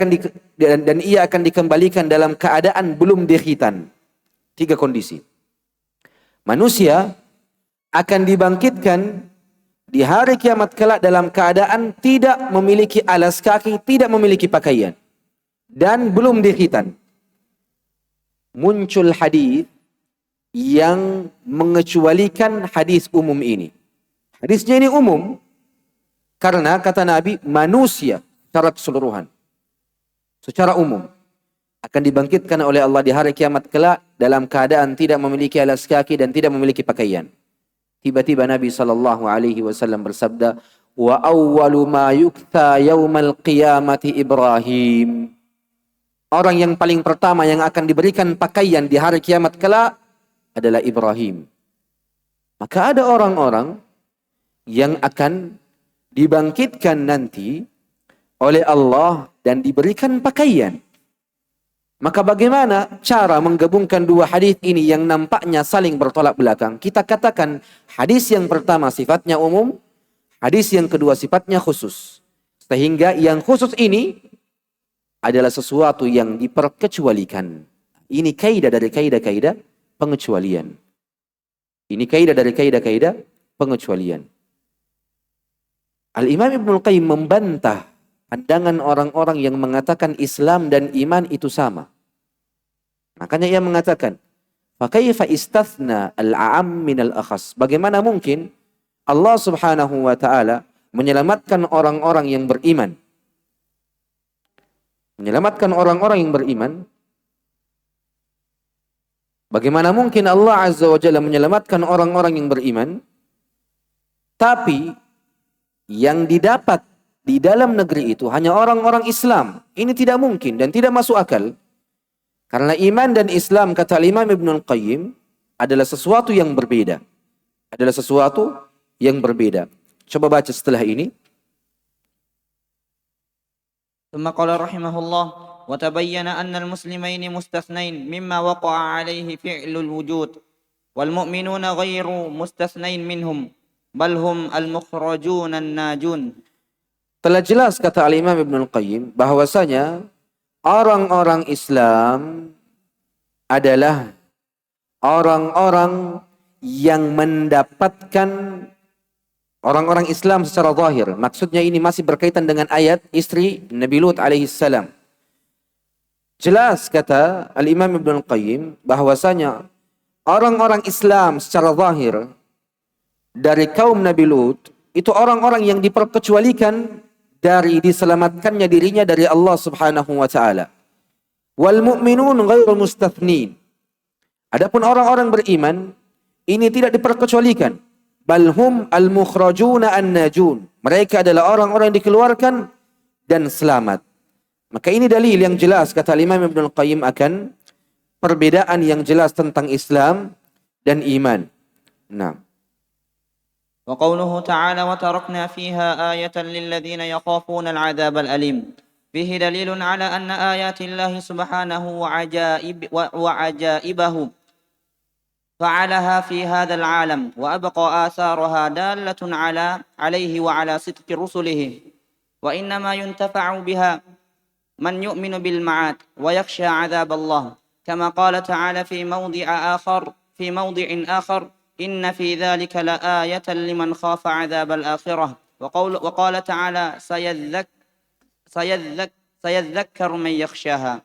S3: akan dikembalikan dalam keadaan belum dikhitan. 3 kondisi. Manusia akan dibangkitkan di hari kiamat kelak dalam keadaan tidak memiliki alas kaki, tidak memiliki pakaian, dan belum dikhitan. Muncul hadis yang mengecualikan hadis umum ini. Hadisnya ini umum karena kata Nabi, manusia secara keseluruhan, secara umum akan dibangkitkan oleh Allah di hari kiamat kelak dalam keadaan tidak memiliki alas kaki dan tidak memiliki pakaian. Tiba-tiba Nabi SAW bersabda, wa awwalu ma yuktha yaumal qiyamati Ibrahim. Orang yang paling pertama yang akan diberikan pakaian di hari kiamat kelak adalah Ibrahim. Maka ada orang-orang yang akan dibangkitkan nanti oleh Allah dan diberikan pakaian. Maka bagaimana cara menggabungkan 2 hadis ini yang nampaknya saling bertolak belakang? Kita katakan hadis yang pertama sifatnya umum, hadis yang kedua sifatnya khusus. Sehingga yang khusus ini adalah sesuatu yang diperkecualikan. Ini kaidah dari kaidah-kaidah pengecualian. Ini kaidah dari kaidah-kaidah pengecualian. Al-Imam Ibnul Qayyim membantah pandangan orang-orang yang mengatakan Islam dan iman itu sama. Makanya ia mengatakan, "Fakaifa istathna al-a'am min al-akhas?" Bagaimana mungkin Allah Subhanahu wa taala menyelamatkan orang-orang yang beriman? Menyelamatkan orang-orang yang beriman. Bagaimana mungkin Allah Azza wa Jalla menyelamatkan orang-orang yang beriman, tapi yang didapat di dalam negeri itu hanya orang-orang Islam? Ini tidak mungkin dan tidak masuk akal. Karena iman dan Islam, kata Imam Ibnul Qayyim, adalah sesuatu yang berbeda. Adalah sesuatu yang berbeda. Coba baca setelah ini.
S2: ثم قال رحمه الله وتبين أن المسلمين مستثنين مما وقع عليه فعل الوجود والمؤمنون غير مستثنين منهم بل هم المخرجون الناجون.
S3: Telah jelas kata Al-Imam Ibnul Qayyim bahwasanya orang-orang Islam adalah orang-orang yang mendapatkan, orang-orang Islam secara zahir. Maksudnya ini masih berkaitan dengan ayat istri Nabi Lut alaihissalam. Jelas kata Al-Imam Ibnul Qayyim bahwasanya orang-orang Islam secara zahir dari kaum Nabi Lut itu orang-orang yang diperkecualikan dari diselamatkannya dirinya dari Allah Subhanahu wa taala. Wal mu'minun ghairu mustathnin. Adapun orang-orang beriman ini tidak diperkecualikan. Bal hum al-mukhrajuna an-najun. Mereka adalah orang-orang yang dikeluarkan dan selamat. Maka ini dalil yang jelas kata Imam Ibnul Qayyim akan perbedaan yang jelas tentang Islam dan iman. Nah.
S2: وقوله تعالى وتركنا فيها آية للذين يخافون العذاب الأليم فيه دليل على أن آيات الله سبحانه وعجائبه فعلها في هذا العالم وأبقى آثارها دالة عليه وعلى صدق رسله وإنما ينتفع بها من يؤمن بالمعاد ويخشى عذاب الله كما قال تعالى في موضع آخر إن في ذلك لآية لمن خاف عذاب الآخرة وقال تعالى سيذكر من يخشاها.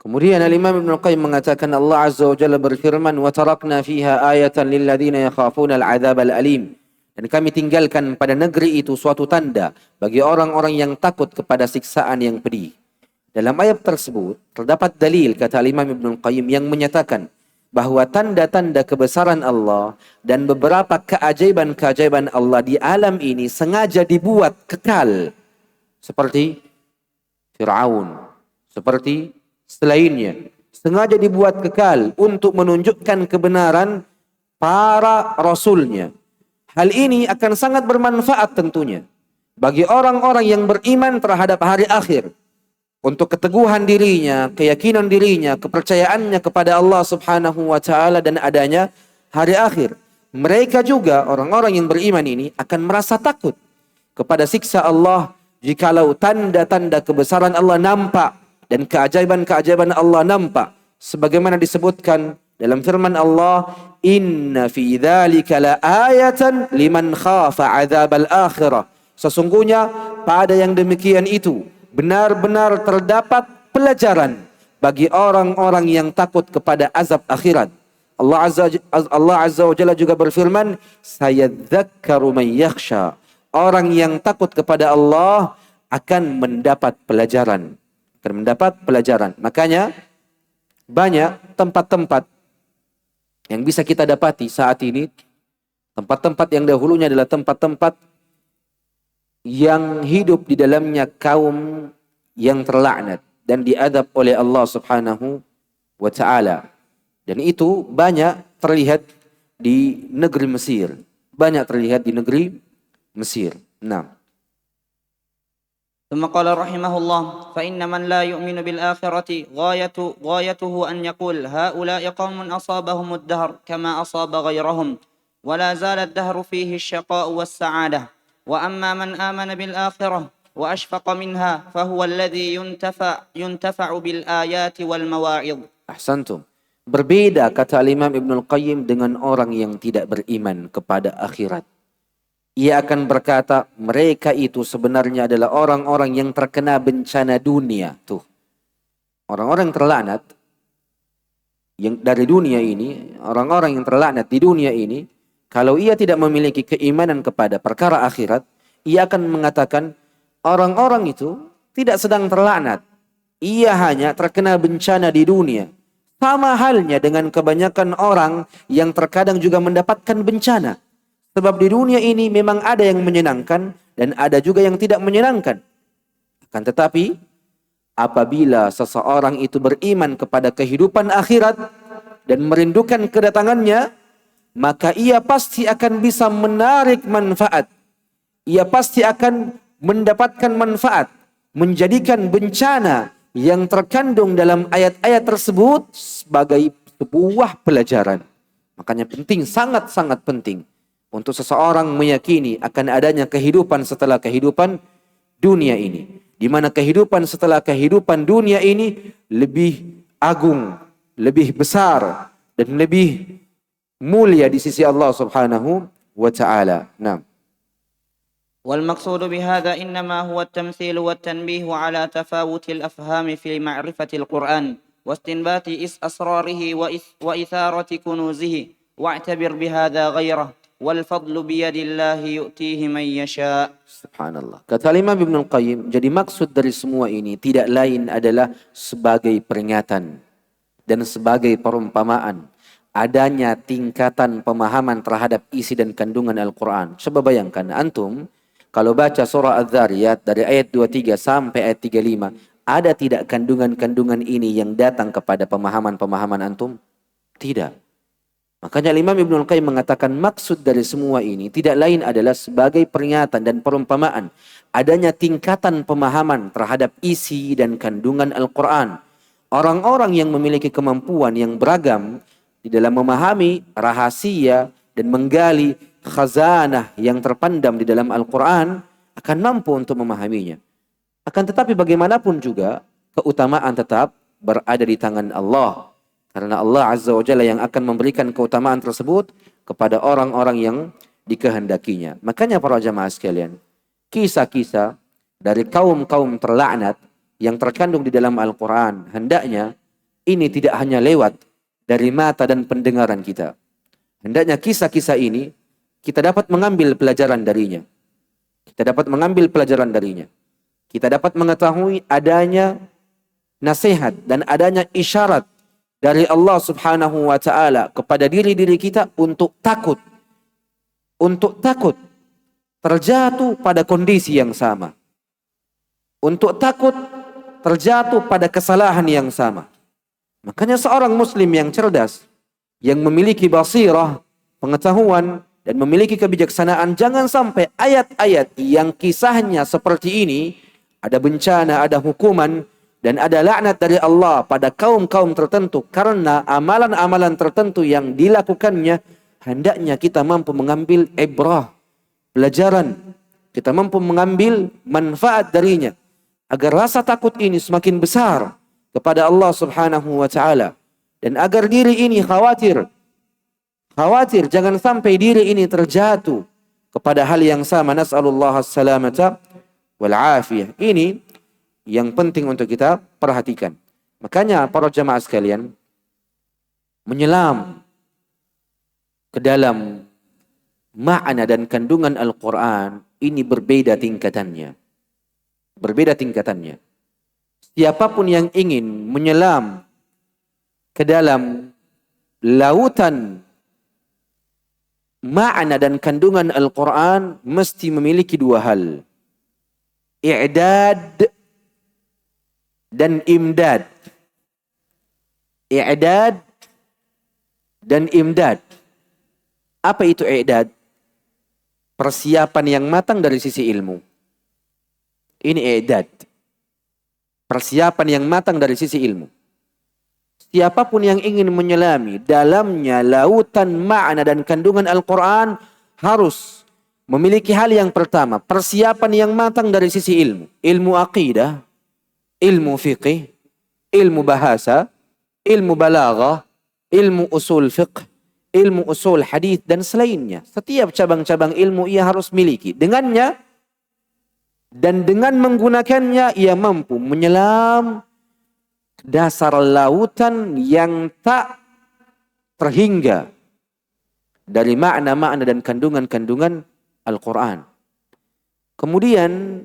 S3: Kemudian Al-Imam Ibnul Qayyim mengatakan Allah Azza wa Jalla berfirman wa tarakna fiha ayatan lil ladzina yakhafuna al-'adzab al-alim. Dan kami tinggalkan pada negeri itu suatu tanda bagi orang-orang yang takut kepada siksaan yang pedih. Dalam ayat tersebut terdapat dalil kata Al-Imam Ibnul Qayyim yang menyatakan bahwa tanda-tanda kebesaran Allah dan beberapa keajaiban-keajaiban Allah di alam ini sengaja dibuat kekal. Seperti Fir'aun, seperti selainnya. Sengaja dibuat kekal untuk menunjukkan kebenaran para rasulnya. Hal ini akan sangat bermanfaat tentunya bagi orang-orang yang beriman terhadap hari akhir. Untuk keteguhan dirinya, keyakinan dirinya, kepercayaannya kepada Allah Subhanahu wa Ta'ala dan adanya hari akhir. Mereka juga, orang-orang yang beriman ini, akan merasa takut kepada siksa Allah jikalau tanda-tanda kebesaran Allah nampak dan keajaiban-keajaiban Allah nampak. Sebagaimana disebutkan dalam firman Allah, inna fi dzalika laayatan liman khafa adzabal akhirah. Sesungguhnya pada yang demikian itu benar-benar terdapat pelajaran bagi orang-orang yang takut kepada azab akhirat. Allah Azza wa Jalla juga berfirman, sayadzakkaru man yakhsha. Orang yang takut kepada Allah akan mendapat pelajaran. Makanya banyak tempat-tempat yang bisa kita dapati saat ini, tempat-tempat yang dahulunya adalah tempat-tempat yang hidup di dalamnya kaum yang terlaknat dan diadab oleh Allah Subhanahu wa Ta'ala. Dan itu banyak terlihat di negeri Mesir. Nah.
S2: ثم قال رحمه الله فإن من لا يؤمن بالآخرة غايته أن يقول هؤلاء قوم أصابهم الدهر كما أصاب غيرهم ولا زال الدهر فيه الشقاء والسعادة وأما من آمن بالآخرة وأشفق منها فهو الذي ينتفع بالآيات والمواعظ.
S3: Ahsantum. Berbeda kata Imam Ibnul Qayyim dengan orang yang tidak beriman kepada akhirat. Ia akan berkata, mereka itu sebenarnya adalah orang-orang yang terkena bencana dunia. Tuh, orang-orang yang terlaknat yang dari dunia ini, orang-orang yang terlaknat di dunia ini, kalau ia tidak memiliki keimanan kepada perkara akhirat, ia akan mengatakan, orang-orang itu tidak sedang terlaknat. Ia hanya terkena bencana di dunia. Sama halnya dengan kebanyakan orang yang terkadang juga mendapatkan bencana. Sebab di dunia ini memang ada yang menyenangkan dan ada juga yang tidak menyenangkan. Akan tetapi, apabila seseorang itu beriman kepada kehidupan akhirat dan merindukan kedatangannya, maka ia pasti akan bisa menarik manfaat. Ia pasti akan mendapatkan manfaat, menjadikan bencana yang terkandung dalam ayat-ayat tersebut sebagai sebuah pelajaran. Makanya penting, sangat-sangat penting untuk seseorang meyakini akan adanya kehidupan setelah kehidupan dunia ini. Di mana kehidupan setelah kehidupan dunia ini lebih agung, lebih besar, dan lebih mulia di sisi Allah Subhanahu wa Ta'ala. Nah.
S2: والمقصود بهذا إنما هو التمثيل والتنبيه على تفاوت الأفهام في معرفة القرآن واستنبات أسراره وإثارة كنوزه واعتبر بهذا غيره والفضل بيد الله يؤتيه من يشاء.
S3: Subhanallah. Kata Imam Ibnul Qayyim, jadi maksud dari semua ini tidak lain adalah sebagai peringatan dan sebagai perumpamaan adanya tingkatan pemahaman terhadap isi dan kandungan Al-Quran. Coba bayangkan antum kalau baca surah Az-Zariyat dari ayat 23 sampai ayat 35, ada tidak kandungan-kandungan ini yang datang kepada pemahaman-pemahaman antum? Tidak. Makanya Imam Ibnul Qayyim mengatakan maksud dari semua ini tidak lain adalah sebagai peringatan dan perumpamaan adanya tingkatan pemahaman terhadap isi dan kandungan Al-Quran. Orang-orang yang memiliki kemampuan yang beragam di dalam memahami rahasia dan menggali khazanah yang terpendam di dalam Al-Quran akan mampu untuk memahaminya. Akan tetapi bagaimanapun juga keutamaan tetap berada di tangan Allah. Karena Allah Azza wa Jalla yang akan memberikan keutamaan tersebut kepada orang-orang yang dikehendakinya. Makanya para jamaah sekalian, kisah-kisah dari kaum-kaum terlaknat yang terkandung di dalam Al-Quran, hendaknya ini tidak hanya lewat dari mata dan pendengaran kita. Hendaknya kisah-kisah ini kita dapat mengambil pelajaran darinya. Kita dapat mengambil pelajaran darinya. Kita dapat mengetahui adanya nasihat dan adanya isyarat dari Allah Subhanahu wa taala kepada diri-diri kita untuk takut terjatuh pada kondisi yang sama, untuk takut terjatuh pada kesalahan yang sama. Makanya seorang muslim yang cerdas, yang memiliki basirah, pengetahuan, dan memiliki kebijaksanaan, jangan sampai ayat-ayat yang kisahnya seperti ini, ada bencana, ada hukuman, dan ada laknat dari Allah pada kaum-kaum tertentu karena amalan-amalan tertentu yang dilakukannya, hendaknya kita mampu mengambil ibrah, pelajaran, kita mampu mengambil manfaat darinya, agar rasa takut ini semakin besar kepada Allah Subhanahu wa taala, dan agar diri ini khawatir jangan sampai diri ini terjatuh kepada hal yang sama. Nas'alullah as-salamata wal afiyah. Ini yang penting untuk kita perhatikan. Makanya para jamaah sekalian, menyelam ke dalam makna dan kandungan Al-Quran ini berbeda tingkatannya. Siapapun yang ingin menyelam ke dalam lautan makna dan kandungan Al-Quran mesti memiliki dua hal. I'dad dan imdad. I'dad dan imdad. Apa itu i'dad? Persiapan yang matang dari sisi ilmu. Ini i'dad. Persiapan yang matang dari sisi ilmu. Siapapun yang ingin menyelami dalamnya lautan makna dan kandungan Al-Quran harus memiliki hal yang pertama, persiapan yang matang dari sisi ilmu. Ilmu aqidah, ilmu fiqih, ilmu bahasa, ilmu balaghah, ilmu usul fiqh, ilmu usul hadith, dan selainnya. Setiap cabang-cabang ilmu ia harus miliki. Dengannya dan dengan menggunakannya ia mampu menyelam dasar lautan yang tak terhingga dari makna-makna dan kandungan-kandungan Al-Quran. Kemudian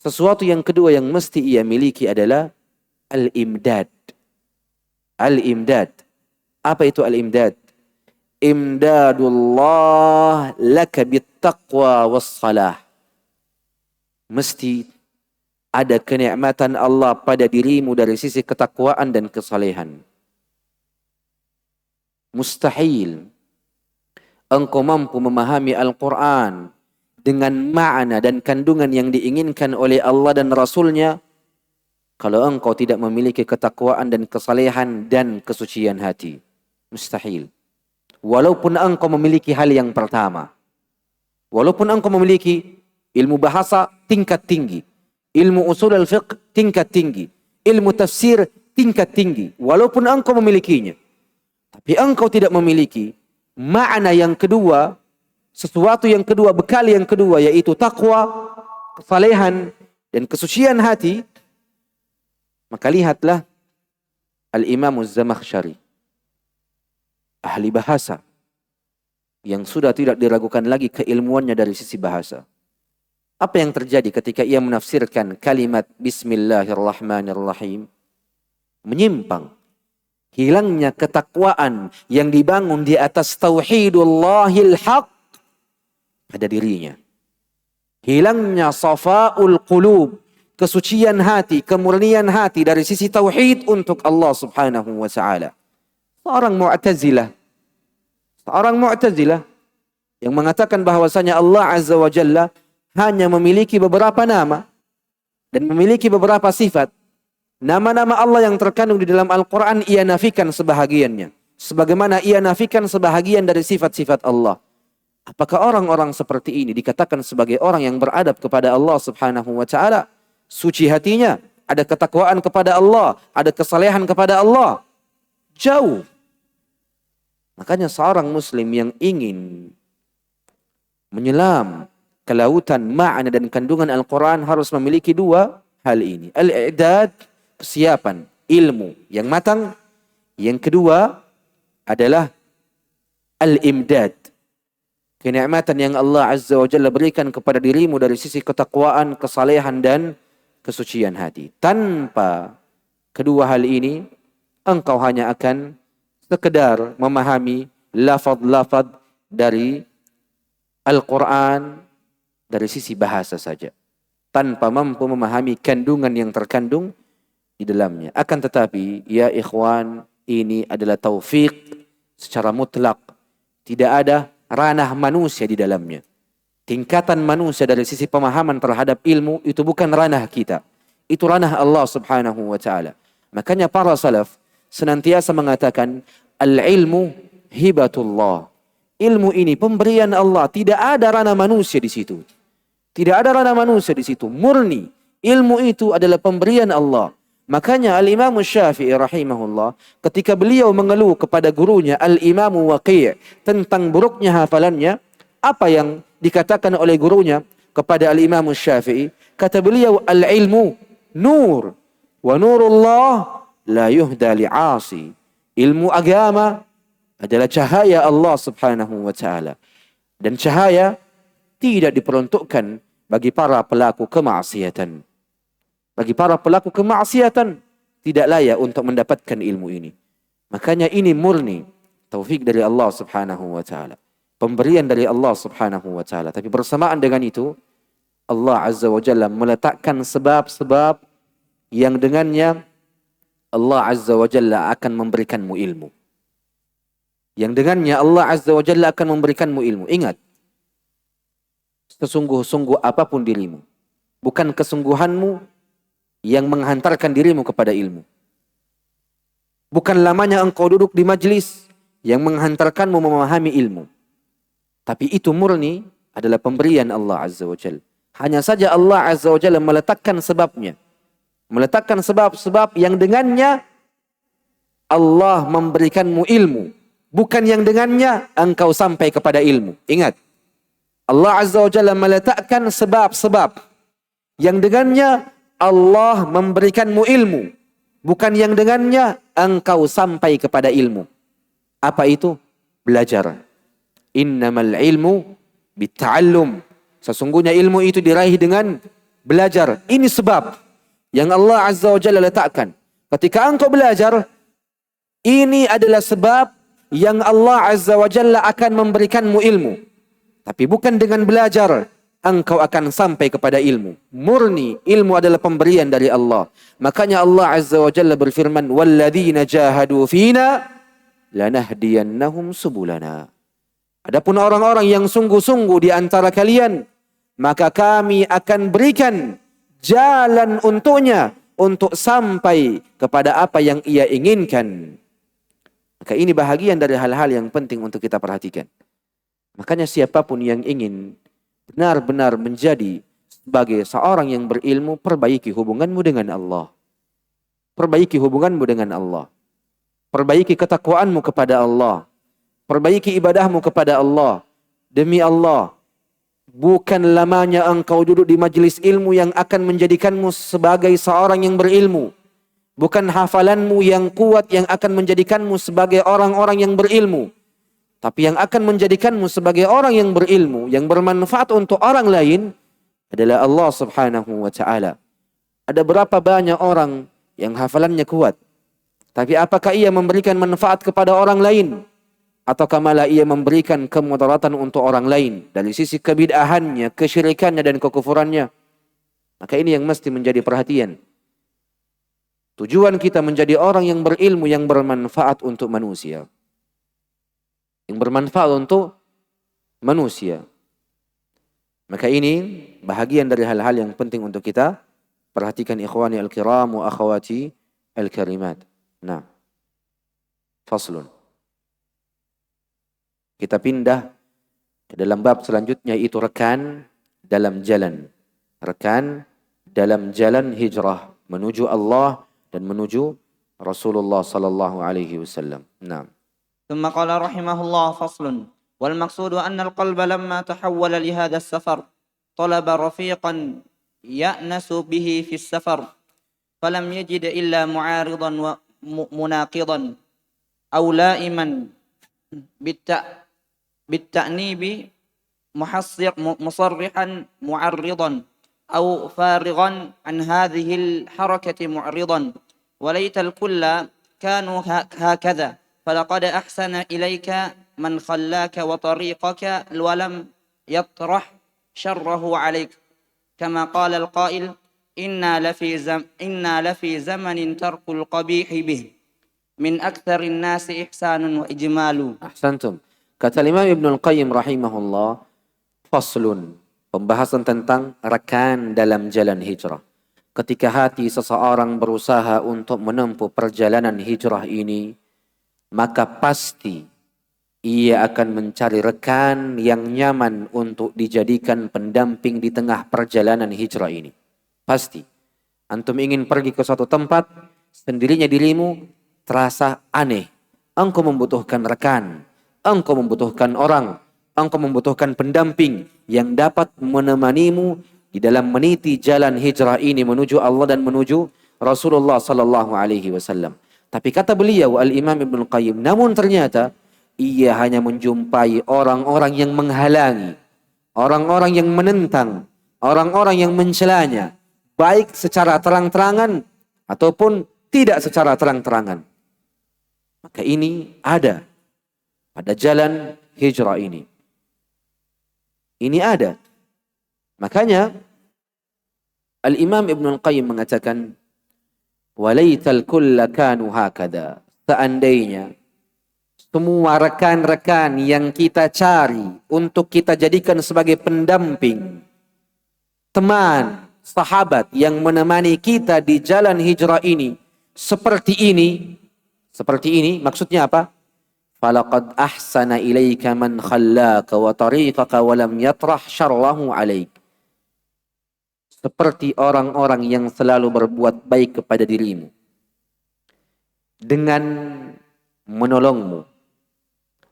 S3: sesuatu yang kedua yang mesti ia miliki adalah al-imdad. Al-imdad. Apa itu al-imdad? Imdadullah laka bittaqwa wassalah. Mesti ada kenikmatan Allah pada dirimu dari sisi ketakwaan dan kesalehan. Mustahil engkau mampu memahami Al-Quran dengan makna dan kandungan yang diinginkan oleh Allah dan Rasulnya kalau engkau tidak memiliki ketakwaan dan kesalehan dan kesucian hati. Mustahil. Walaupun engkau memiliki hal yang pertama. Walaupun engkau memiliki ilmu bahasa tingkat tinggi, ilmu usul al-fiqh tingkat tinggi, ilmu tafsir tingkat tinggi, walaupun engkau memilikinya, tapi engkau tidak memiliki makna yang kedua, sesuatu yang kedua, bekal yang kedua, yaitu takwa, kesalehan, dan kesucian hati, maka lihatlah Al-Imam Az-Zamakhsyari, ahli bahasa, yang sudah tidak diragukan lagi keilmuannya dari sisi bahasa. Apa yang terjadi ketika ia menafsirkan kalimat Bismillahirrahmanirrahim? Menyimpang. Hilangnya ketakwaan yang dibangun di atas tauhidullahil haq pada dirinya. Hilangnya safa'ul qulub, kesucian hati, kemurnian hati dari sisi tauhid untuk Allah Subhanahu wa taala. Seorang Mu'tazilah yang mengatakan bahwasanya Allah Azza wa Jalla hanya memiliki beberapa nama dan memiliki beberapa sifat. Nama-nama Allah yang terkandung di dalam Al-Quran ia nafikan sebahagiannya, sebagaimana ia nafikan sebahagian dari sifat-sifat Allah. Apakah orang-orang seperti ini dikatakan sebagai orang yang beradab kepada Allah Subhanahu wa taala? Suci hatinya, ada ketakwaan kepada Allah, ada kesalehan kepada Allah? Jauh. Makanya seorang muslim yang ingin menyelam ke lautan makna dan kandungan Al-Quran harus memiliki dua hal ini. Al-i'dad, kesiapan, ilmu yang matang. Yang kedua adalah al-imdad, kenikmatan yang Allah Azza wa Jalla berikan kepada dirimu dari sisi ketakwaan, kesalehan, dan kesucian hati. Tanpa kedua hal ini, engkau hanya akan sekedar memahami lafaz-lafaz dari Al-Quran dari sisi bahasa saja, tanpa mampu memahami kandungan yang terkandung di dalamnya. Akan tetapi, ya ikhwan, ini adalah taufik secara mutlak. Tidak ada ranah manusia di dalamnya. Tingkatan manusia dari sisi pemahaman terhadap ilmu itu bukan ranah kita. Itu ranah Allah subhanahu wa ta'ala. Makanya para salaf senantiasa mengatakan, al-ilmu hibatullah. Ilmu ini pemberian Allah. Tidak ada ranah manusia di situ. Tidak ada ranah manusia di situ. Murni. Ilmu itu adalah pemberian Allah. Makanya Al-Imam Syafi'i rahimahullah, ketika beliau mengeluh kepada gurunya Al-Imam Waqi' tentang buruknya hafalannya, apa yang dikatakan oleh gurunya kepada Al-Imam Syafi'i? Kata beliau, al-ilmu nur, wa nurullah la yuhda li'asi. Ilmu agama adalah cahaya Allah subhanahu wa ta'ala. Dan cahaya tidak diperuntukkan bagi para pelaku kemaksiatan. Bagi para pelaku kemaksiatan tidak layak untuk mendapatkan ilmu ini. Makanya ini murni taufik dari Allah subhanahu wa ta'ala. Pemberian dari Allah subhanahu wa ta'ala. Tapi bersamaan dengan itu, Allah azza wa jalla meletakkan sebab-sebab yang dengannya Allah azza wa jalla akan memberikanmu ilmu. Yang dengannya Allah azza wa jalla akan memberikanmu ilmu. Ingat, sesungguh-sungguh apapun dirimu, bukan kesungguhanmu yang menghantarkan dirimu kepada ilmu. Bukan lamanya engkau duduk di majlis yang menghantarkanmu memahami ilmu. Tapi itu murni adalah pemberian Allah Azza wa Jalla. Hanya saja Allah Azza wa Jalla meletakkan sebabnya. Meletakkan sebab-sebab yang dengannya Allah memberikanmu ilmu. Bukan yang dengannya engkau sampai kepada ilmu. Ingat, Allah Azza wa Jalla meletakkan sebab-sebab yang dengannya Allah memberikanmu ilmu. Bukan yang dengannya engkau sampai kepada ilmu. Apa itu? Belajar. Innamal ilmu bitta'allum. Sesungguhnya ilmu itu diraih dengan belajar. Ini sebab yang Allah Azza wa Jalla letakkan. Ketika engkau belajar, ini adalah sebab yang Allah Azza wa Jalla akan memberikanmu ilmu. Tapi bukan dengan belajar engkau akan sampai kepada ilmu. Murni ilmu adalah pemberian dari Allah. Makanya Allah Azza wa Jalla berfirman, "Walladzina jahadu fina lanahdiyannahum subulana." Adapun orang-orang yang sungguh-sungguh di antara kalian, maka kami akan berikan jalan untuknya untuk sampai kepada apa yang ia inginkan. Maka ini bahagian dari hal-hal yang penting untuk kita perhatikan. Makanya siapapun yang ingin benar-benar menjadi sebagai seorang yang berilmu, perbaiki hubunganmu dengan Allah. Perbaiki hubunganmu dengan Allah. Perbaiki ketakwaanmu kepada Allah. Perbaiki ibadahmu kepada Allah. Demi Allah, bukan lamanya engkau duduk di majlis ilmu yang akan menjadikanmu sebagai seorang yang berilmu. Bukan hafalanmu yang kuat yang akan menjadikanmu sebagai orang-orang yang berilmu. Tapi yang akan menjadikanmu sebagai orang yang berilmu, yang bermanfaat untuk orang lain adalah Allah subhanahu wa ta'ala. Ada berapa banyak orang yang hafalannya kuat, tapi apakah ia memberikan manfaat kepada orang lain? Ataukah malah ia memberikan kemudaratan untuk orang lain dari sisi kebid'ahannya, kesyirikannya dan kekufurannya? Maka ini yang mesti menjadi perhatian. Tujuan kita menjadi orang yang berilmu, yang bermanfaat untuk manusia. Yang bermanfaat untuk manusia. Maka ini bahagian dari hal-hal yang penting untuk kita perhatikan, ikhwani al-kiram wa akhwati al-karimat. Nah, faslun. Kita pindah ke dalam bab selanjutnya, itu rekan dalam jalan. Rekan dalam jalan hijrah menuju Allah dan menuju Rasulullah sallallahu alaihi wasallam. Nah.
S2: ثم قال رحمه الله فصل والمقصود أن القلب لما تحول لهذا السفر طلب رفيقا يأنس به في السفر فلم يجد إلا معارضا ومناقضا أو لائما بالتأنيب مصرحا معرضا أو فارغا عن هذه الحركة معرضا وليت الكل كانوا هكذا فلقد أحسن إليك من خلاك وطريقك ولم يطرح شره عليك كما قال القائل إنا لفي زمن ترك القبيح به من أكثر الناس إحسان وإجمال.
S3: Ahsantum. Kata Imam Ibnul Qayyim rahimahullah, faslun, pembahasan tentang rekan dalam jalan hijrah. Ketika hati seseorang berusaha untuk menempuh perjalanan hijrah ini, maka pasti ia akan mencari rekan yang nyaman untuk dijadikan pendamping di tengah perjalanan hijrah ini. Pasti. Antum ingin pergi ke suatu tempat, sendirinya dirimu terasa aneh. Engkau membutuhkan rekan, engkau membutuhkan orang, engkau membutuhkan pendamping yang dapat menemanimu di dalam meniti jalan hijrah ini menuju Allah dan menuju Rasulullah sallallahu alaihi wasallam. Tapi kata beliau Al-Imam Ibnul Qayyim, namun ternyata ia hanya menjumpai orang-orang yang menghalangi, orang-orang yang menentang, orang-orang yang mencelanya, baik secara terang-terangan ataupun tidak secara terang-terangan. Maka ini ada pada jalan hijrah ini. Ini ada. Makanya Al-Imam Ibnul Qayyim mengatakan, walaital kulla kanu hakada. Seandainya semua rekan-rekan yang kita cari untuk kita jadikan sebagai pendamping, teman, sahabat yang menemani kita di jalan hijrah ini seperti ini maksudnya apa? Falaqad ahsana ilaika man khallaka wa tariqaka wa lam yatrah syarrahu alaik. Seperti orang-orang yang selalu berbuat baik kepada dirimu dengan menolongmu,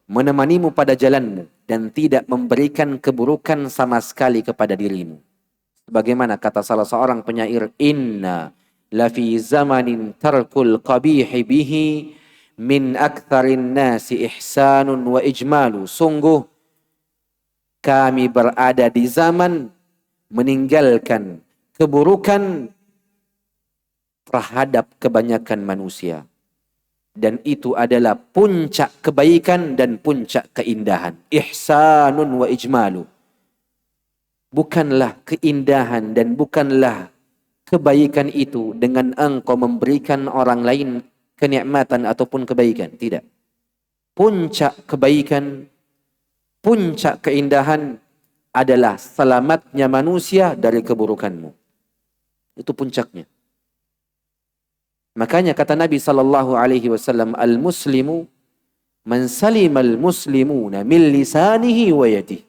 S3: menemanimu pada jalanmu dan tidak memberikan keburukan sama sekali kepada dirimu. Sebagaimana kata salah seorang penyair, inna lafi zamanin tarkul qabihi bihi min aktsarin nasi ihsanun wa ijmalu. Sungguh kami berada di zaman meninggalkan keburukan terhadap kebanyakan manusia. Dan itu adalah puncak kebaikan dan puncak keindahan. Ihsanun wa ijmalu. Bukanlah keindahan dan bukanlah kebaikan itu dengan engkau memberikan orang lain kenikmatan ataupun kebaikan. Tidak. Puncak kebaikan, puncak keindahan adalah selamatnya manusia dari keburukanmu. Itu puncaknya. Makanya kata Nabi sallallahu alaihi wasallam, al-muslimu man salimal muslimuna min lisanihi wa yadihi.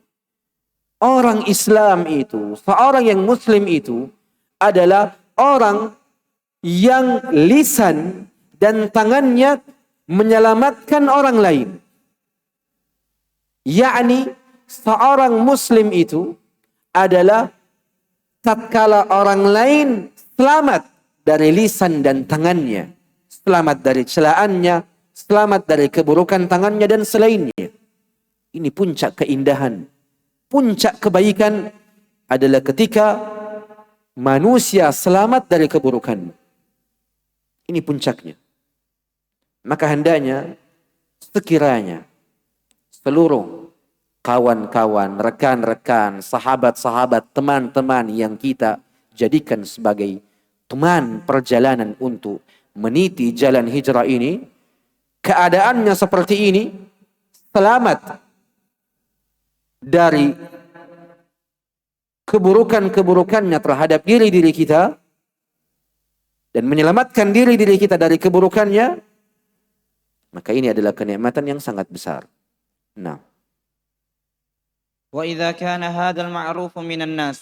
S3: Orang Islam itu, seorang yang muslim itu adalah orang yang lisan dan tangannya menyelamatkan orang lain. Yakni seorang muslim itu adalah tatkala orang lain selamat dari lisan dan tangannya, selamat dari celaannya, selamat dari keburukan tangannya dan selainnya. Ini puncak keindahan. Puncak kebaikan adalah ketika manusia selamat dari keburukan. Ini puncaknya. Maka hendaknya sekiranya seluruh kawan-kawan, rekan-rekan, sahabat-sahabat, teman-teman yang kita jadikan sebagai teman perjalanan untuk meniti jalan hijrah ini, keadaannya seperti ini, selamat dari keburukan-keburukannya terhadap diri-diri kita dan menyelamatkan diri-diri kita dari keburukannya, maka ini adalah kenikmatan yang sangat besar. Nah,
S2: وإذا كان هذا المعروف من الناس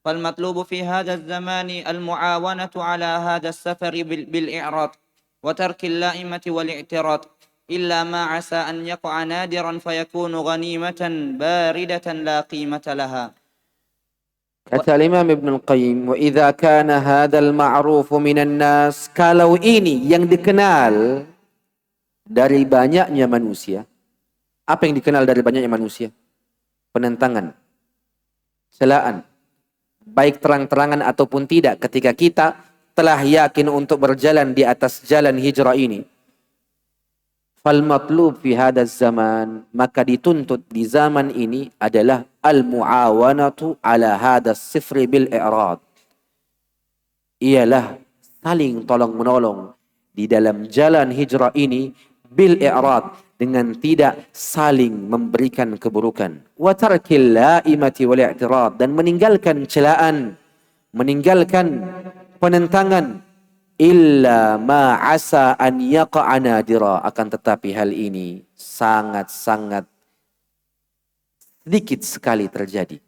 S2: فالمطلوب في هذا الزمان المعاونة على هذا السفر بالإعراض وترك اللائمة والاعتراض إلا ما عسى أن يقع نادرا فيكون غنيمة باردة لا قيمة لها.
S3: kata Imam Ibnul Qayyim, wa idza kana hadzal ma'rufu minan nas, kalau ini yang dikenal dari banyaknya manusia. Apa yang dikenal dari banyaknya manusia? Penentangan, celaan, baik terang-terangan ataupun tidak, ketika kita telah yakin untuk berjalan di atas jalan hijrah ini, Fal matlub fi hadzal zaman, maka dituntut di zaman ini adalah al muawanatu ala hadzal sifri bil i'rad. Ialah saling tolong menolong di dalam jalan hijrah ini bil i'rad, dengan tidak saling memberikan keburukan. Wa tarkil la'imati wal i'tirad, dan meninggalkan celaan, meninggalkan penentangan. Illa ma asa an yaqa'a nadira, akan tetapi hal ini sangat-sangat sedikit sekali terjadi.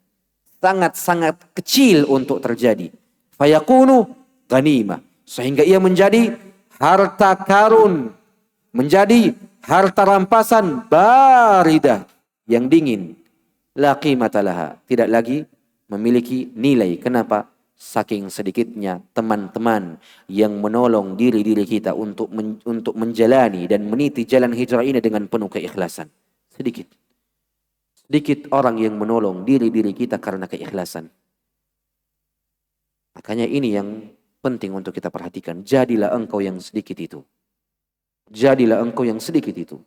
S3: Sangat-sangat kecil untuk terjadi. Fayakunu ghanimah, sehingga ia menjadi harta karun, menjadi harta rampasan baridah, yang dingin. La qimata laha, tidak lagi memiliki nilai. Kenapa? Saking sedikitnya teman-teman yang menolong diri-diri kita untuk menjalani dan meniti jalan hijrah ini dengan penuh keikhlasan. Sedikit orang yang menolong diri-diri kita karena keikhlasan. Makanya ini yang penting untuk kita perhatikan. Jadilah engkau yang sedikit itu. Jadilah engkau yang sedikit itu,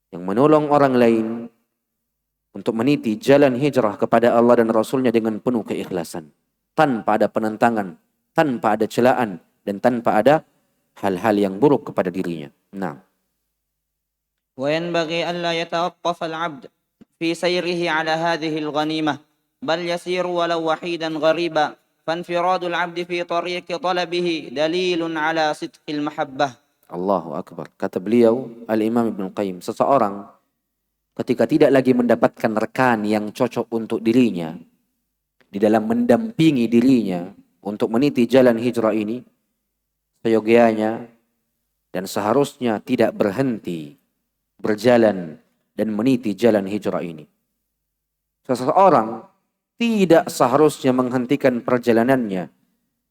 S3: yang menolong orang lain untuk meniti jalan hijrah kepada Allah dan Rasulnya dengan penuh keikhlasan, tanpa ada penentangan, tanpa ada celaan, dan tanpa ada hal-hal yang buruk kepada dirinya. Nah.
S2: وينبغي ألا يتوقف العبد في سيره على هذه الغنيمة بل يسير ولو وحيدا غريبا فانفراد العبد في طريق طلبه دليل على صدق المحبة.
S3: Allahu Akbar. Kata beliau, Al-Imam Ibn Qayyim, seseorang ketika tidak lagi mendapatkan rekan yang cocok untuk dirinya, di dalam mendampingi dirinya untuk meniti jalan hijrah ini, seyogianya dan seharusnya tidak berhenti berjalan dan meniti jalan hijrah ini. Seseorang tidak seharusnya menghentikan perjalanannya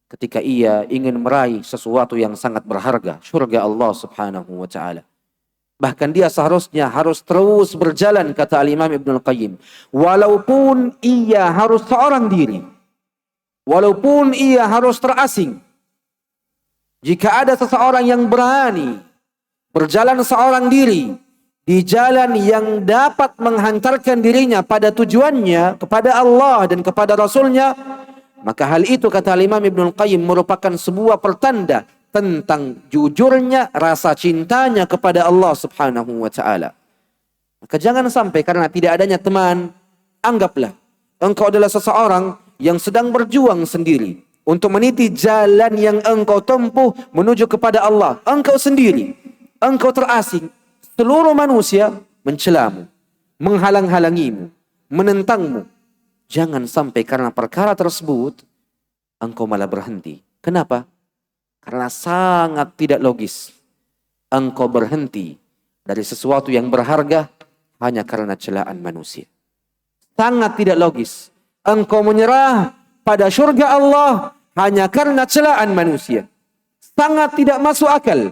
S3: ketika ia ingin meraih sesuatu yang sangat berharga, surga Allah Subhanahu wa ta'ala. Bahkan dia seharusnya harus terus berjalan, kata Al-Imam Ibn Qayyim. Walaupun ia harus seorang diri, walaupun ia harus terasing. Jika ada seseorang yang berani berjalan seorang diri di jalan yang dapat menghantarkan dirinya pada tujuannya, kepada Allah dan kepada Rasulnya, maka hal itu, kata Imam Ibn Qayyim, merupakan sebuah pertanda tentang jujurnya rasa cintanya kepada Allah Subhanahu wa ta'ala. Maka jangan sampai karena tidak adanya teman, anggaplah engkau adalah seseorang yang sedang berjuang sendiri untuk meniti jalan yang engkau tempuh menuju kepada Allah. Engkau sendiri, engkau terasing, seluruh manusia mencelamu, menghalang-halangimu, menentangmu. Jangan sampai karena perkara tersebut engkau malah berhenti. Kenapa? Karena sangat tidak logis engkau berhenti dari sesuatu yang berharga hanya karena celaan manusia. Sangat tidak logis engkau menyerah pada surga Allah hanya karena celaan manusia. Sangat tidak masuk akal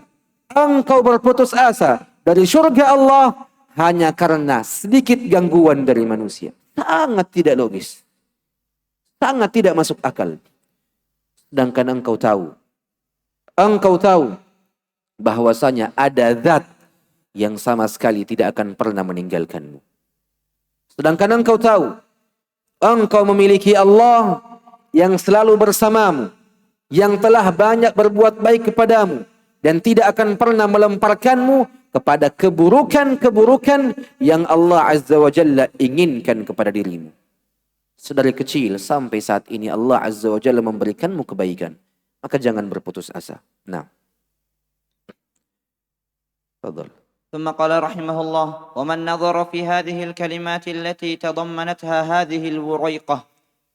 S3: engkau berputus asa dari surga Allah hanya karena sedikit gangguan dari manusia. Sangat tidak logis. Sangat tidak masuk akal. Sedangkan engkau tahu bahwasanya ada zat yang sama sekali tidak akan pernah meninggalkanmu. Sedangkan engkau tahu, engkau memiliki Allah yang selalu bersamamu, yang telah banyak berbuat baik kepadamu, dan tidak akan pernah melemparkanmu kepada keburukan-keburukan yang Allah Azza wa Jalla inginkan kepada dirimu. Sedari kecil sampai saat ini Allah Azza wa Jalla memberikanmu kebaikan. Maka jangan berputus asa. Nah. Fadhal.
S2: ثم قال رحمه الله: ومن نظر في هذه الكلمات التي تضمنتها هذه الوريقة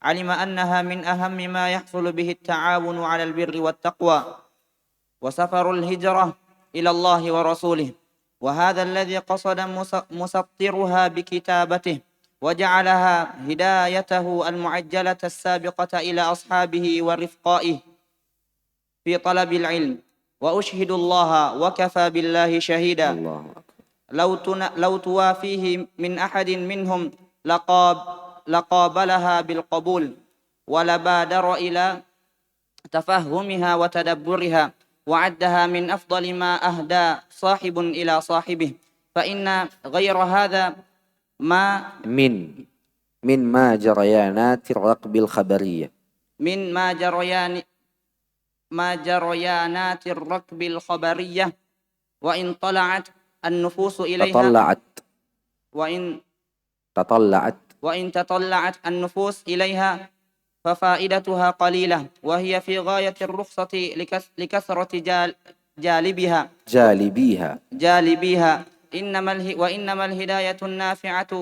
S2: علم أنها من أهم ما يحصل به التعاون على البر والتقوى وسفر الهجرة إلى الله ورسوله، وهذا الذي قصد مسطرها بكتابته وجعلها هدايته المعجلة السابقة إلى أصحابه ورفقائه في طلب العلم. وأشهد الله وكفى بالله شهيدا لو توافيه من أحد منهم لقابلها بالقبول ولبادر إلى تفهمها وتدبرها وعدها من أفضل ما أهدى صاحب إلى صاحبه فإن غير هذا ما
S3: من ما جريانات الرقب الخبرية
S2: من ما جريانات الركب الخبرية وإن طلعت النفوس إليها وإن تطلعت النفوس إليها ففائدتها قليلة وهي في غاية الرخصة لكثرة جالبيها وإنما الهداية النافعة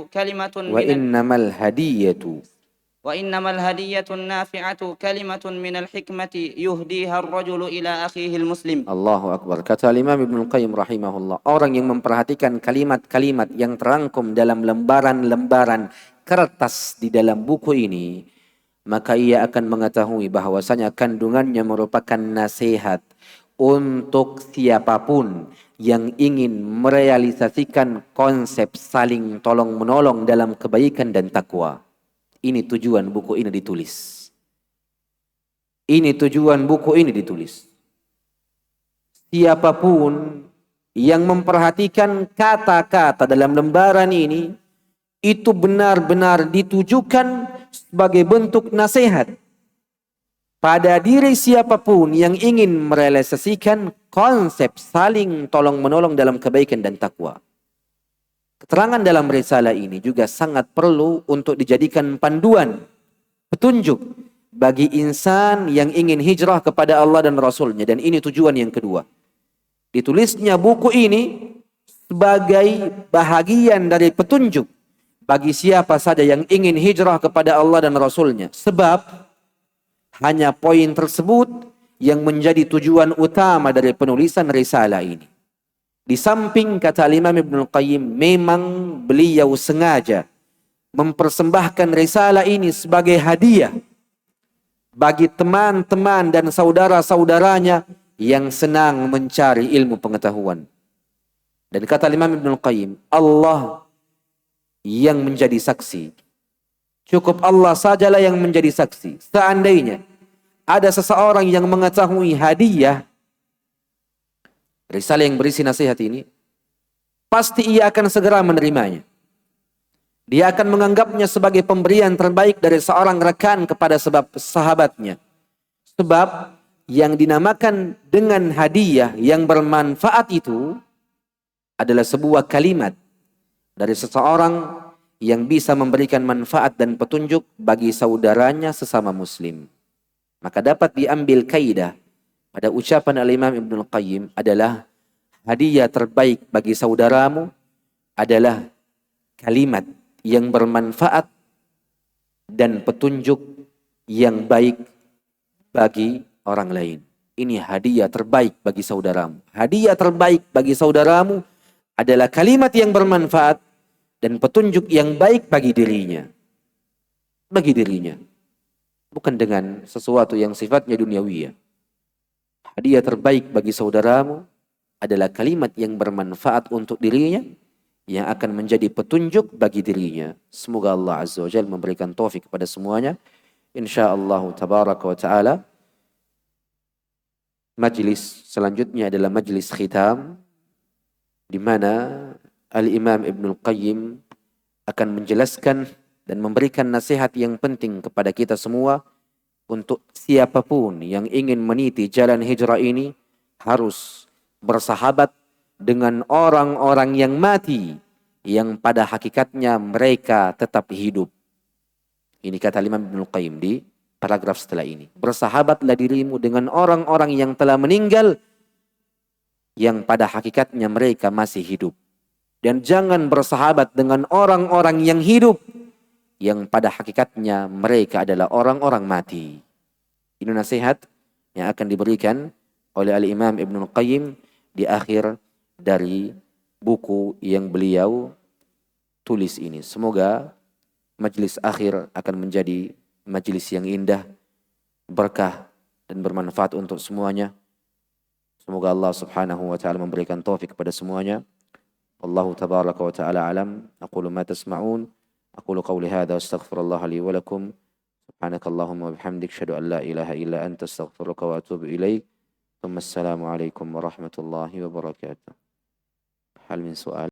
S2: كلمة من الحكمة يهديها الرجل إلى أخيه المسلم.
S3: Allahu Akbar. Kata Imam Ibnul Qayyim rahimahullah, orang yang memperhatikan kalimat-kalimat yang terangkum dalam lembaran-lembaran kertas di dalam buku ini, maka ia akan mengetahui bahwasanya kandungannya merupakan nasihat untuk siapapun yang ingin merealisasikan konsep saling tolong-menolong dalam kebaikan dan takwa. Ini tujuan buku ini ditulis. Siapapun yang memperhatikan kata-kata dalam lembaran ini, itu benar-benar ditujukan sebagai bentuk nasihat pada diri siapapun yang ingin merealisasikan konsep saling tolong-menolong dalam kebaikan dan takwa. Keterangan dalam risalah ini juga sangat perlu untuk dijadikan panduan, petunjuk bagi insan yang ingin hijrah kepada Allah dan Rasulnya. Dan ini tujuan yang kedua. Ditulisnya buku ini sebagai bahagian dari petunjuk bagi siapa saja yang ingin hijrah kepada Allah dan Rasulnya. Sebab hanya poin tersebut yang menjadi tujuan utama dari penulisan risalah ini. Di samping kata Imam Ibnul Qayyim, memang beliau sengaja mempersembahkan risalah ini sebagai hadiah bagi teman-teman dan saudara-saudaranya yang senang mencari ilmu pengetahuan. Dan kata Imam Ibnul Qayyim, Allah yang menjadi saksi. Cukup Allah sajalah yang menjadi saksi. Seandainya ada seseorang yang mengetahui hadiah risalah yang berisi nasihat ini, pasti ia akan segera menerimanya. Dia akan menganggapnya sebagai pemberian terbaik dari seorang rekan kepada sahabatnya. Sebab yang dinamakan dengan hadiah yang bermanfaat itu adalah sebuah kalimat dari seseorang yang bisa memberikan manfaat dan petunjuk bagi saudaranya sesama muslim. Maka dapat diambil kaidah pada ucapan Al-Imam Ibnul Qayyim adalah hadiah terbaik bagi saudaramu adalah kalimat yang bermanfaat dan petunjuk yang baik bagi orang lain. Ini hadiah terbaik bagi saudaramu. Hadiah terbaik bagi saudaramu adalah kalimat yang bermanfaat dan petunjuk yang baik bagi dirinya. Bagi dirinya. Bukan dengan sesuatu yang sifatnya duniawi. Hadiah terbaik bagi saudaramu adalah kalimat yang bermanfaat untuk dirinya, yang akan menjadi petunjuk bagi dirinya. Semoga Allah Azza wa Jalla memberikan taufik kepada semuanya. InsyaAllah tabaraka wa ta'ala. Majlis selanjutnya adalah majlis khitam, di mana Al-Imam Ibnul Qayyim akan menjelaskan dan memberikan nasihat yang penting kepada kita semua untuk siapapun yang ingin meniti jalan hijrah ini harus bersahabat dengan orang-orang yang mati, yang pada hakikatnya mereka tetap hidup. Ini kata Imam Ibnul Qayyim di paragraf setelah ini. Bersahabatlah dirimu dengan orang-orang yang telah meninggal, yang pada hakikatnya mereka masih hidup. Dan jangan bersahabat dengan orang-orang yang hidup, yang pada hakikatnya mereka adalah orang-orang mati. Ini nasihat yang akan diberikan oleh Al-Imam Ibnul Qayyim di akhir dari buku yang beliau tulis ini. Semoga majlis akhir akan menjadi majlis yang indah, berkah dan bermanfaat untuk semuanya. Semoga Allah Subhanahu wa taala memberikan taufik kepada semuanya. Wallahu tabaraka wa taala alam. Aqulu ma tasma'un. Aqulu qawli hadha astaghfirullah li wa lakum. Subhanakallahumma wa bihamdik asyhadu an la ilaha illa anta astaghfiruka wa atubu ilaik.
S1: ثم السلام عليكم ورحمة الله وبركاته. هل من سؤال؟